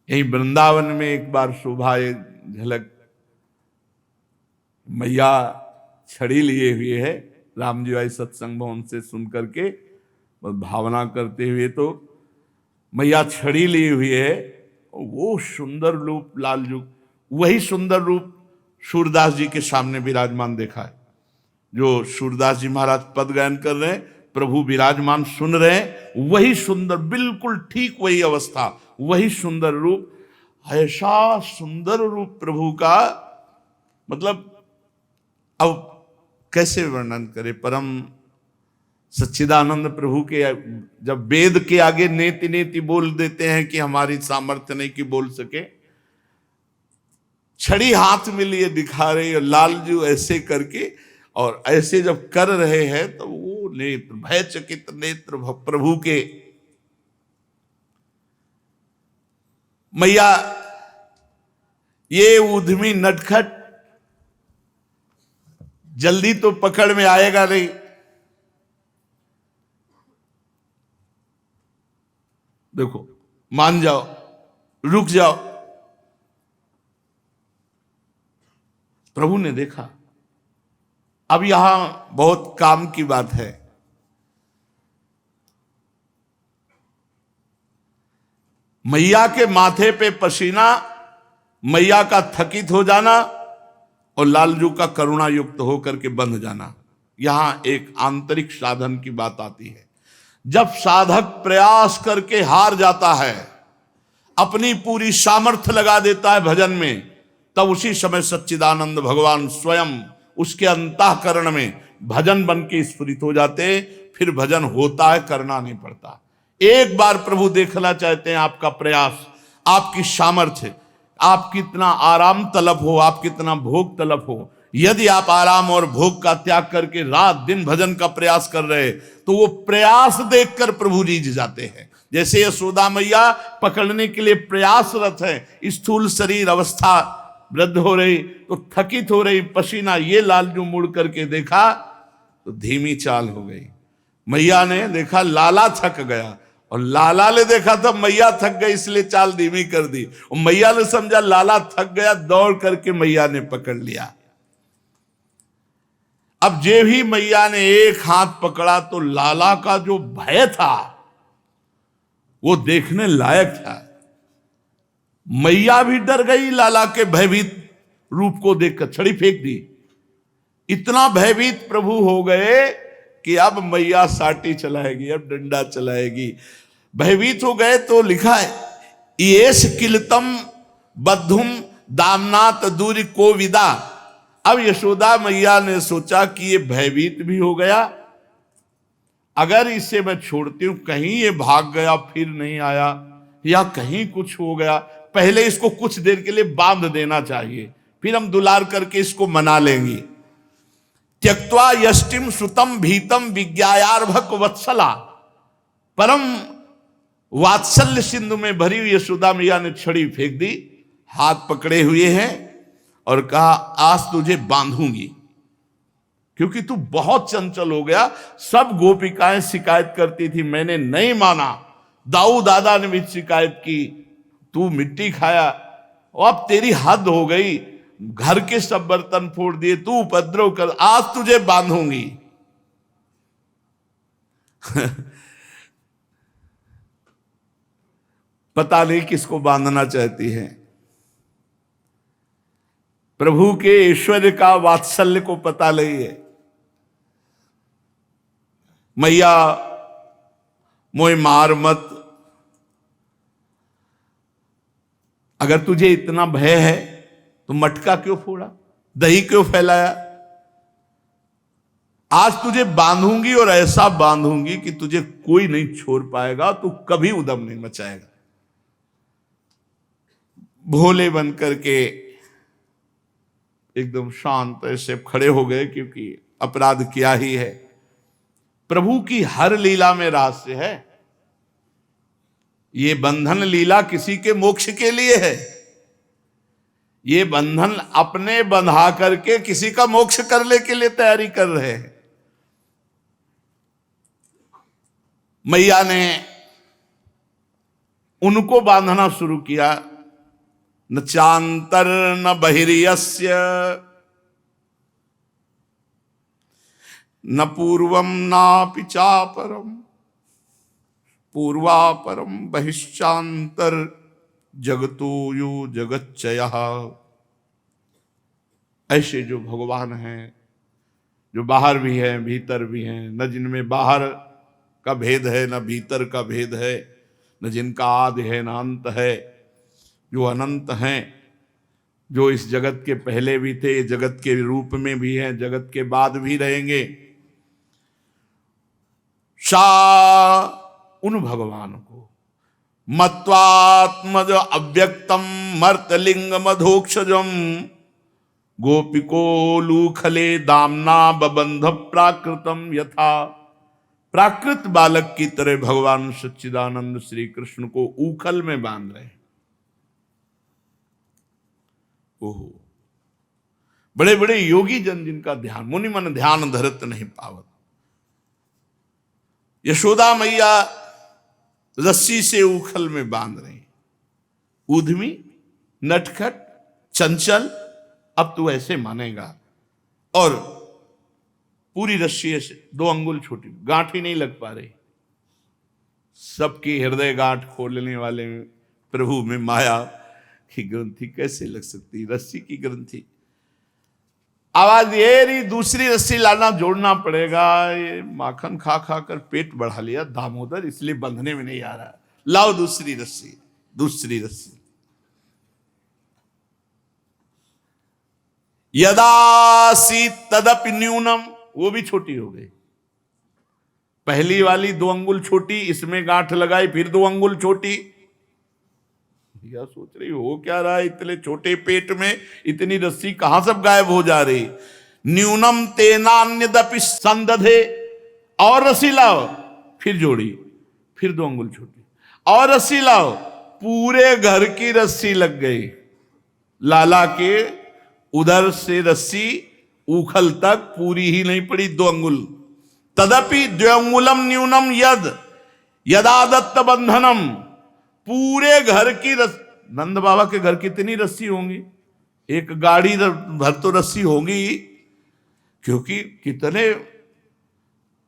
यही वृंदावन में एक बार शोभा एक झलक, मैया छड़ी लिए हुए है, राम जी आई सत्संग भवन से सुन करके भावना करते हुए, तो मैया छड़ी लिए हुई है, वो सुंदर रूप लालजू, वही सुंदर रूप सूरदास जी के सामने विराजमान देखा है। जो सूरदास जी महाराज पद गायन कर रहे हैं, प्रभु विराजमान सुन रहे हैं, वही सुंदर, बिल्कुल ठीक वही अवस्था, वही सुंदर रूप, ऐसा सुंदर रूप प्रभु का, मतलब अब कैसे वर्णन करें। परम सच्चिदानंद प्रभु के जब वेद के आगे नेति नेति बोल देते हैं कि हमारी सामर्थ्य नहीं कि बोल सके, छड़ी हाथ में लिए दिखा रहे और लालजू ऐसे करके, और ऐसे जब कर रहे हैं तो वो नेत्र, भयचकित नेत्र प्रभु के। मैया ये उद्यमी नटखट जल्दी तो पकड़ में आएगा नहीं। देखो, मान जाओ, रुक जाओ। प्रभु ने देखा। अब यहां बहुत काम की बात है। मैया के माथे पे पसीना, मैया का थकित हो जाना और लालजू का करुणा युक्त होकर के बंध जाना, यहां एक आंतरिक साधन की बात आती है। जब साधक प्रयास करके हार जाता है, अपनी पूरी सामर्थ्य लगा देता है भजन में, तब उसी समय सच्चिदानंद भगवान स्वयं उसके अंतःकरण में भजन बन के स्फुरित हो जाते। फिर भजन होता है, करना नहीं पड़ता। एक बार प्रभु देखना चाहते हैं आपका प्रयास, आपकी सामर्थ्य, आप कितना आराम तलब हो, आप कितना भोग तलब हो। यदि आप आराम और भोग का त्याग करके रात दिन भजन का प्रयास कर रहे, तो वो प्रयास देखकर प्रभु रीझ जाते हैं। जैसे यशोदा मैया पकड़ने के लिए प्रयासरत है, स्थूल शरीर अवस्था वृद्ध हो रही तो थकित हो रही, पसीना, ये लालजू मुड़ करके देखा तो धीमी चाल हो गई। मैया ने देखा लाला थक गया, और लाला ने देखा था मैया थक गई, इसलिए चाल धीमी कर दी। और मैया ने समझा लाला थक गया, दौड़ करके मैया ने पकड़ लिया। अब जे भी मैया ने एक हाथ पकड़ा तो लाला का जो भय था वो देखने लायक था। मैया भी डर गई, लाला के भयभीत रूप को देखकर छड़ी फेंक दी। इतना भयभीत प्रभु हो गए कि अब मैया साटी चलाएगी, अब डंडा चलाएगी। भयभीत हो गए तो लिखा है, येस किलतम बद्धुम दामनात दूरी को विदा। अब यशोदा मैया ने सोचा कि ये भयभीत भी हो गया, अगर इसे मैं छोड़ती हूं, कहीं ये भाग गया फिर नहीं आया, या कहीं कुछ हो गया, पहले इसको कुछ देर के लिए बांध देना चाहिए, फिर हम दुलार करके इसको मना लेंगी। त्यक्त्वा यष्टिम सुतम भीतम विज्ञायार्भक वत्सला, परम वात्सल्य सिंधु में भरी हुई यशोदा मैया ने छड़ी फेंक दी, हाथ पकड़े हुए हैं और कहा आज तुझे बांधूंगी, क्योंकि तू बहुत चंचल हो गया। सब गोपिकाएं शिकायत करती थी, मैंने नहीं माना। दाऊ दादा ने भी शिकायत की, तू मिट्टी खाया, और अब तेरी हद हो गई, घर के सब बर्तन फोड़ दिए, तू उपद्रव कर, आज तुझे बांधूंगी। पता नहीं किसको बांधना चाहती है। प्रभु के ऐश्वर्य का वात्सल्य को पता नहीं है। मैया मोय मार मत, अगर तुझे इतना भय है तो मटका क्यों फोड़ा, दही क्यों फैलाया। आज तुझे बांधूंगी और ऐसा बांधूंगी कि तुझे कोई नहीं छोड़ पाएगा, तू कभी उद्यम नहीं मचाएगा। भोले बन करके एकदम शांत ऐसे खड़े हो गए, क्योंकि अपराध किया ही है। प्रभु की हर लीला में रहस्य है। ये बंधन लीला किसी के मोक्ष के लिए है, ये बंधन अपने बंधा करके किसी का मोक्ष करने के लिए तैयारी कर रहे हैं। मैया ने उनको बांधना शुरू किया। न चांतर न बहिर्यस्य न पूर्वम नापि चापरम पूर्वापरम बहिश्चांतर जगतो यो जगच्चयः। ऐसे जो भगवान हैं, जो बाहर भी हैं भीतर भी हैं, न जिनमें बाहर का भेद है न भीतर का भेद है, न जिनका आदि है न अंत है, जो अनंत हैं, जो इस जगत के पहले भी थे, जगत के रूप में भी हैं, जगत के बाद भी रहेंगे। सा उन भगवान को मत्वात्मज अव्यक्तम मर्तलिंग मधोक्षजम गोपिको लूखले दामना बबंध प्राकृतम यथा। प्राकृत बालक की तरह भगवान सच्चिदानंद श्री कृष्ण को ऊखल में बांध रहे हैं। ओहो, बड़े बड़े योगी जन जिनका ध्यान, मुनि मन ध्यान धरत नहीं पावत। यशोदा मैया रस्सी से उखल में बांध रही, उद्यमी, नटखट, चंचल, अब तू ऐसे मानेगा, और पूरी रस्सी ऐसे 2 अंगुल छोटी, गांठ ही नहीं लग पा रही। सबकी हृदय गांठ खोलने वाले प्रभु में माया की ग्रंथि कैसे लग सकती, रस्सी की ग्रंथि। आवाज ये रही, दूसरी रस्सी लाना, जोड़ना पड़ेगा। ये माखन खा खा कर पेट बढ़ा लिया दामोदर, इसलिए बंधने में नहीं आ रहा, लाओ दूसरी रस्सी, दूसरी रस्सी। यदासी तदपि न्यूनम, वो भी छोटी हो गई। पहली वाली 2 अंगुल छोटी, इसमें गांठ लगाई, फिर 2 अंगुल छोटी। या सोच रही हो क्या रहा है, इतने छोटे पेट में इतनी रस्सी कहां सब गायब हो जा रही। न्यूनम तेनान्यदपि संदधे, और रस्सी लाओ, फिर जोड़ी, फिर 2 अंगुल छोटी, और रस्सी लाओ, पूरे घर की रस्सी लग गई। लाला के उधर से रस्सी उखल तक पूरी ही नहीं पड़ी 2 अंगुल। तदपि 2 अंगुलम न्यूनम यद यदा दत्त बंधनम, पूरे घर की नंद बाबा के घर कितनी रस्सी होंगी, एक गाड़ी भर तो रस्सी होगी, क्योंकि कितने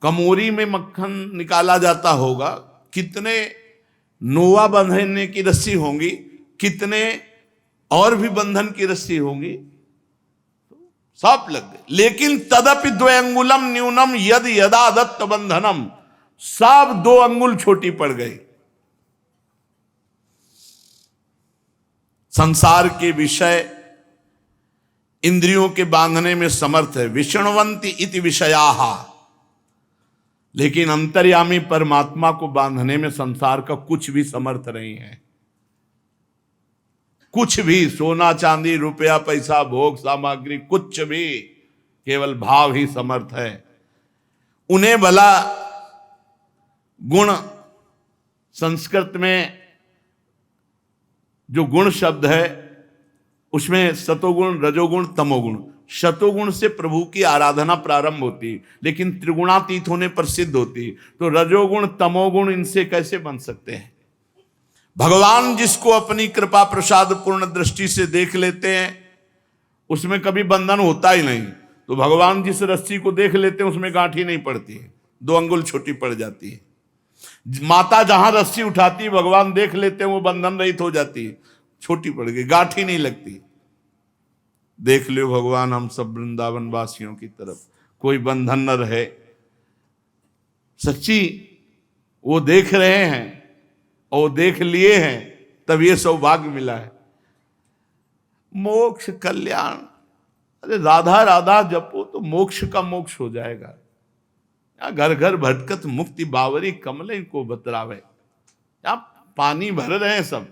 कमोरी में मक्खन निकाला जाता होगा, कितने नोवा बंधने की रस्सी होंगी, कितने और भी बंधन की रस्सी होंगी, सब लग गए। लेकिन तदपि 2 अंगुलम न्यूनम यद यदा दत्त बंधनम, सब 2 अंगुल छोटी पड़ गई। संसार के विषय इंद्रियों के बांधने में समर्थ है, विष्णुवंती इति विषयाः, लेकिन अंतर्यामी परमात्मा को बांधने में संसार का कुछ भी समर्थ नहीं है। कुछ भी, सोना चांदी रुपया पैसा भोग सामग्री, कुछ भी, केवल भाव ही समर्थ है। उन्हें भला गुण, संस्कृत में जो गुण शब्द है उसमें सतोगुण, रजोगुण, तमोगुण, शतोगुण से प्रभु की आराधना प्रारंभ होती, लेकिन त्रिगुणातीत होने पर सिद्ध होती। तो रजोगुण तमोगुण इनसे कैसे बन सकते हैं। भगवान जिसको अपनी कृपा प्रसाद पूर्ण दृष्टि से देख लेते हैं उसमें कभी बंधन होता ही नहीं। तो भगवान जिस रस्सी को देख लेते हैं उसमें गांठ ही नहीं पड़ती है, 2 अंगुल छोटी पड़ जाती है। माता जहां रस्सी उठाती है भगवान देख लेते हैं, वो बंधन रहित हो जाती है, छोटी पड़ गई, गांठ ही नहीं लगती। देख लो भगवान हम सब वृंदावन वासियों की तरफ कोई बंधन न रहे, सच्ची वो देख रहे हैं और देख लिए हैं, तब ये सौभाग्य मिला है। मोक्ष कल्याण, अरे राधा राधा जपो तो मोक्ष का मोक्ष हो जाएगा। घर घर भटकत मुक्ति बावरी कमले को बतरावे, यहां पानी भर रहे हैं सब,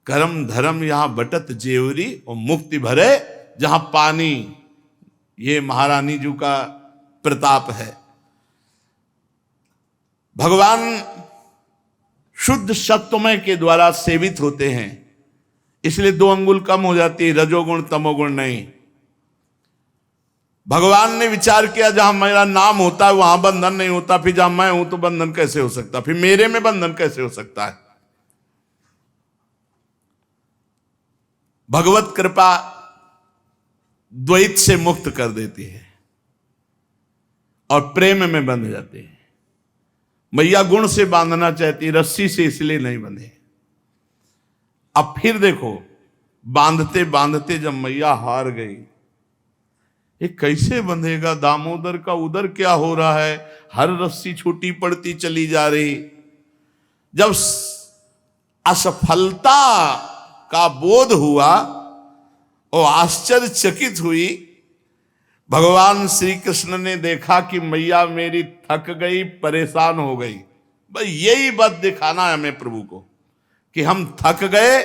कर्म धर्म यहां बटत जेवरी, और मुक्ति भरे जहां पानी। ये महारानी जी का प्रताप है। भगवान शुद्ध सत्वमय के द्वारा सेवित होते हैं, इसलिए 2 अंगुल कम हो जाती है, रजोगुण तमोगुण नहीं। भगवान ने विचार किया जहां मेरा नाम होता है वहां बंधन नहीं होता, फिर जहां मैं हूं तो बंधन कैसे हो सकता, फिर मेरे में बंधन कैसे हो सकता है। भगवत कृपा द्वैत से मुक्त कर देती है और प्रेम में बंध जाते हैं। मैया गुण से बांधना चाहती, रस्सी से इसलिए नहीं बंधे। अब फिर देखो, बांधते बांधते जब मैया हार गई, ये कैसे बंधेगा, दामोदर का उधर क्या हो रहा है, हर रस्सी छोटी पड़ती चली जा रही। जब असफलता का बोध हुआ और आश्चर्यचकित हुई, भगवान श्री कृष्ण ने देखा कि मैया मेरी थक गई, परेशान हो गई। भाई यही बात दिखाना है हमें प्रभु को कि हम थक गए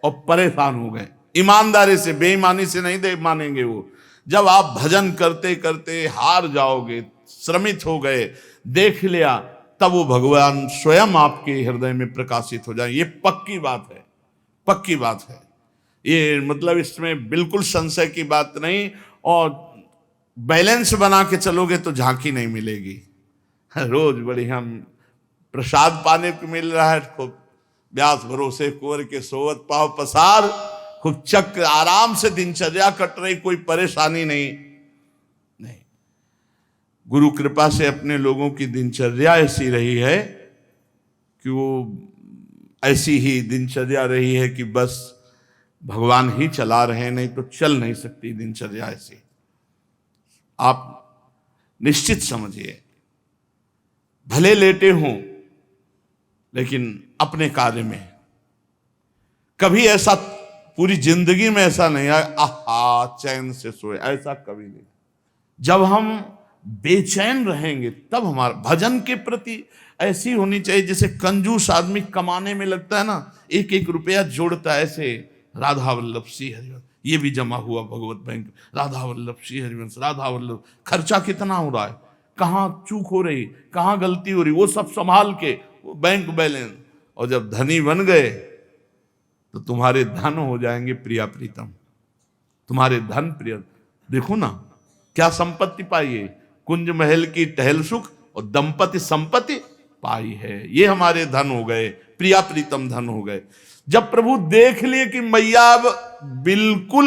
और परेशान हो गए। ईमानदारी से, बेईमानी से नहीं दे मानेंगे वो। जब आप भजन करते करते हार जाओगे, श्रमित हो गए, देख लिया, तब वो भगवान स्वयं आपके हृदय में प्रकाशित हो जाए। ये पक्की बात है, पक्की बात है। ये मतलब इसमें बिल्कुल संशय की बात नहीं। और बैलेंस बना के चलोगे तो झांकी नहीं मिलेगी। रोज बढ़िया प्रसाद पाने को मिल रहा है, खूब व्यास भरोसे कुंवर के सोवत पाव पसार, खूब चक्र आराम से दिनचर्या कट रही, कोई परेशानी नहीं। गुरु कृपा से अपने लोगों की दिनचर्या ऐसी रही है कि वो ऐसी ही दिनचर्या रही है कि बस भगवान ही चला रहे हैं, नहीं तो चल नहीं सकती दिनचर्या ऐसी। आप निश्चित समझिए, भले लेटे हों लेकिन अपने कार्य में। कभी ऐसा पूरी जिंदगी में ऐसा नहीं आया आहा चैन से सोए, ऐसा कभी नहीं। जब हम बेचैन रहेंगे तब हमारा भजन के प्रति ऐसी होनी चाहिए जैसे कंजूस आदमी कमाने में लगता है ना, एक एक रुपया जोड़ता है, ऐसे राधा वल्लभ श्री हरिवंश ये भी जमा हुआ भगवत बैंक, राधा वल्लभ श्री हरिवंश, राधा वल्लभ। खर्चा कितना हो रहा है, कहाँ चूक हो रही, कहाँ गलती हो रही, वो सब संभाल के बैंक बैलेंस। और जब धनी बन गए तो तुम्हारे धन हो जाएंगे प्रिया प्रीतम, तुम्हारे धन प्रिय। देखो ना क्या संपत्ति पाई है, कुंज महल की टहल सुख और दंपति संपत्ति पाई है। ये हमारे धन हो गए, प्रिया प्रीतम धन हो गए। जब प्रभु देख लिए कि मैया अब बिल्कुल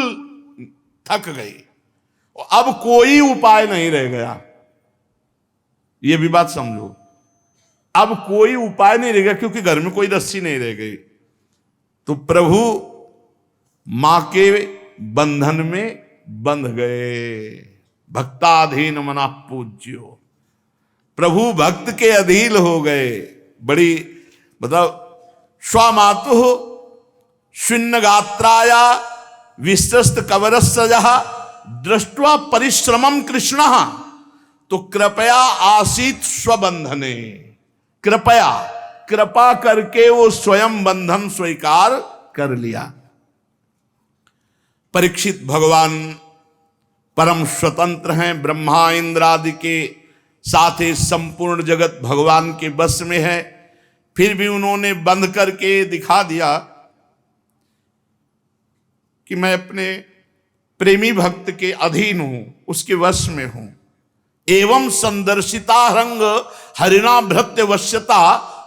थक गई, अब कोई उपाय नहीं रह गया, ये भी बात समझो, अब कोई उपाय नहीं रह गया क्योंकि घर में कोई रस्सी नहीं रह गई, तो प्रभु मां के बंधन में बंध गए। भक्ताधीन मना पूज्यो, प्रभु भक्त के अधीन हो गए। बड़ी मतलब स्वामातु शून्य गात्राया विस्तृत कवरसजा दृष्ट्वा परिश्रमम कृष्ण तो कृपया आसीत स्वबंधने। कृपया कृपा करके वो स्वयं बंधन स्वीकार कर लिया। परीक्षित भगवान परम स्वतंत्र हैं, ब्रह्मा इंद्र आदि के साथ ही संपूर्ण जगत भगवान के बस में है, फिर भी उन्होंने बंद करके दिखा दिया कि मैं अपने प्रेमी भक्त के अधीन हूं, उसके वश में हूं। एवं संदर्शिता रंग हरिणा भृत्य वश्यता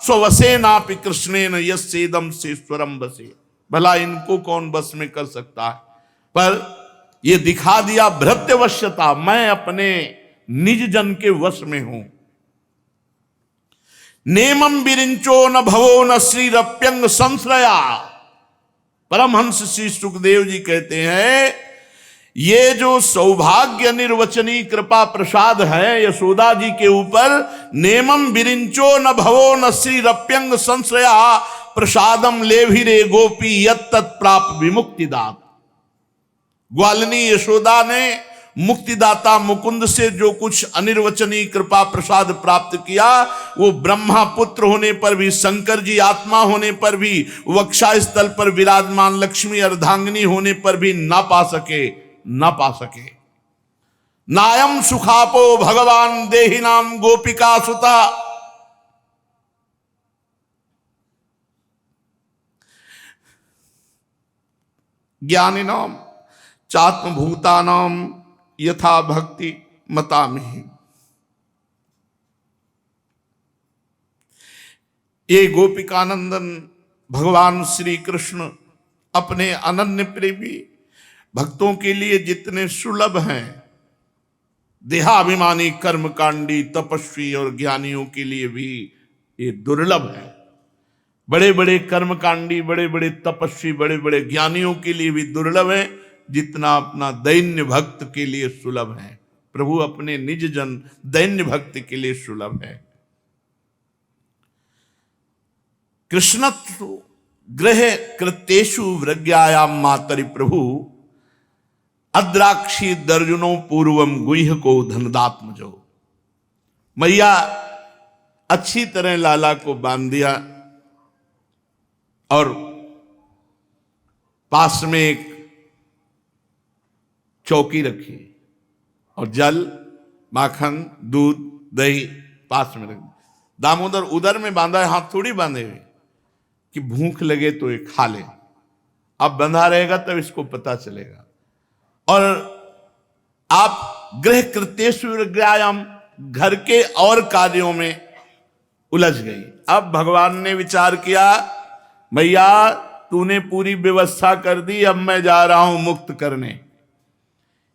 स्ववसे नापि कृष्णेन यस्येदं सेश्वरम बसे। भला इनको कौन बस में कर सकता है, पर यह दिखा दिया भृत्य वश्यता, मैं अपने निज जन के वश में हूं। नेमं विरिंचो न भवो न श्रीरप्यंग संश्रया। परमहंस श्री सुखदेव जी कहते हैं ये जो सौभाग्य निर्वचनी कृपा प्रसाद है यशोदा जी के ऊपर, नेमं विरिंचो न भवो न श्रीरप्यंग संश्रया प्रसादम लेभिरे गोपी यत्तत् प्राप्त विमुक्तिदात। ग्वालिनी यशोदा ने मुक्तिदाता मुकुंद से जो कुछ अनिर्वचनीय कृपा प्रसाद प्राप्त किया, वो ब्रह्मा पुत्र होने पर भी, शंकर जी आत्मा होने पर भी, वक्षा स्थल पर विराजमान लक्ष्मी अर्धांगिनी होने पर भी ना पा सके। नायम सुखापो भगवान देहि नाम गोपिका सुता। ज्ञानिनाम चात्मभूतानाम यथा भक्ति मतामि। ये गोपिकानंदन भगवान श्री कृष्ण अपने अनन्य प्रेमी भक्तों के लिए जितने सुलभ हैं, देहाभिमानी कर्मकांडी तपस्वी और ज्ञानियों के लिए भी ये दुर्लभ है। बड़े बड़े कर्मकांडी, बड़े बड़े तपस्वी, बड़े बड़े ज्ञानियों के लिए भी दुर्लभ है जितना अपना दैन्य भक्त के लिए सुलभ है। प्रभु अपने निज जन दैन्य भक्त के लिए सुलभ है। कृष्णत्व ग्रह कृत्येषु वृज्ञायाम मातरि प्रभु अद्राक्षी दर्जनों पूर्वम गुह्य को धनदात्मजो। मैया अच्छी तरह लाला को बांध दिया और पास में एक चौकी रखी और जल, माखन, दूध, दही पास में रख। दामोदर उदर में बांधा है, हाथ थोड़ी बांधे हुए कि भूख लगे तो ये खा ले। अब बंधा रहेगा तब इसको पता चलेगा। और आप गृह कृत्येषु विग्रहायाम, घर के और कार्यों में उलझ गई। अब भगवान ने विचार किया, भैया तूने पूरी व्यवस्था कर दी, अब मैं जा रहा हूं मुक्त करने।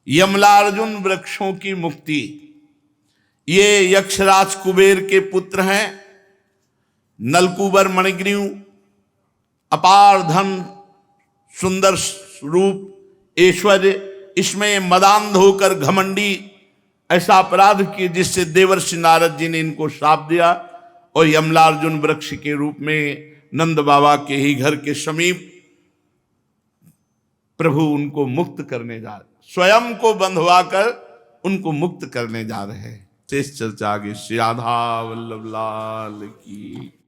यमलार्जुन वृक्षों की मुक्ति। ये यक्षराज कुबेर के पुत्र हैं। नलकूबर मणिग्रीव, अपार धन, सुंदर रूप, ऐश्वर्य, इसमें मदांध होकर घमंडी ऐसा अपराध किए जिससे देवर्षि नारद जी ने इनको श्राप दिया और यमलार्जुन वृक्ष के रूप में नंद बाबा के ही घर के समीप प्रभु उनको मुक्त करने जा रहे, स्वयं को बंधवा कर उनको मुक्त करने जा रहे हैं। शेष चर्चा आगे। श्री राधा वल्लभ लाल की।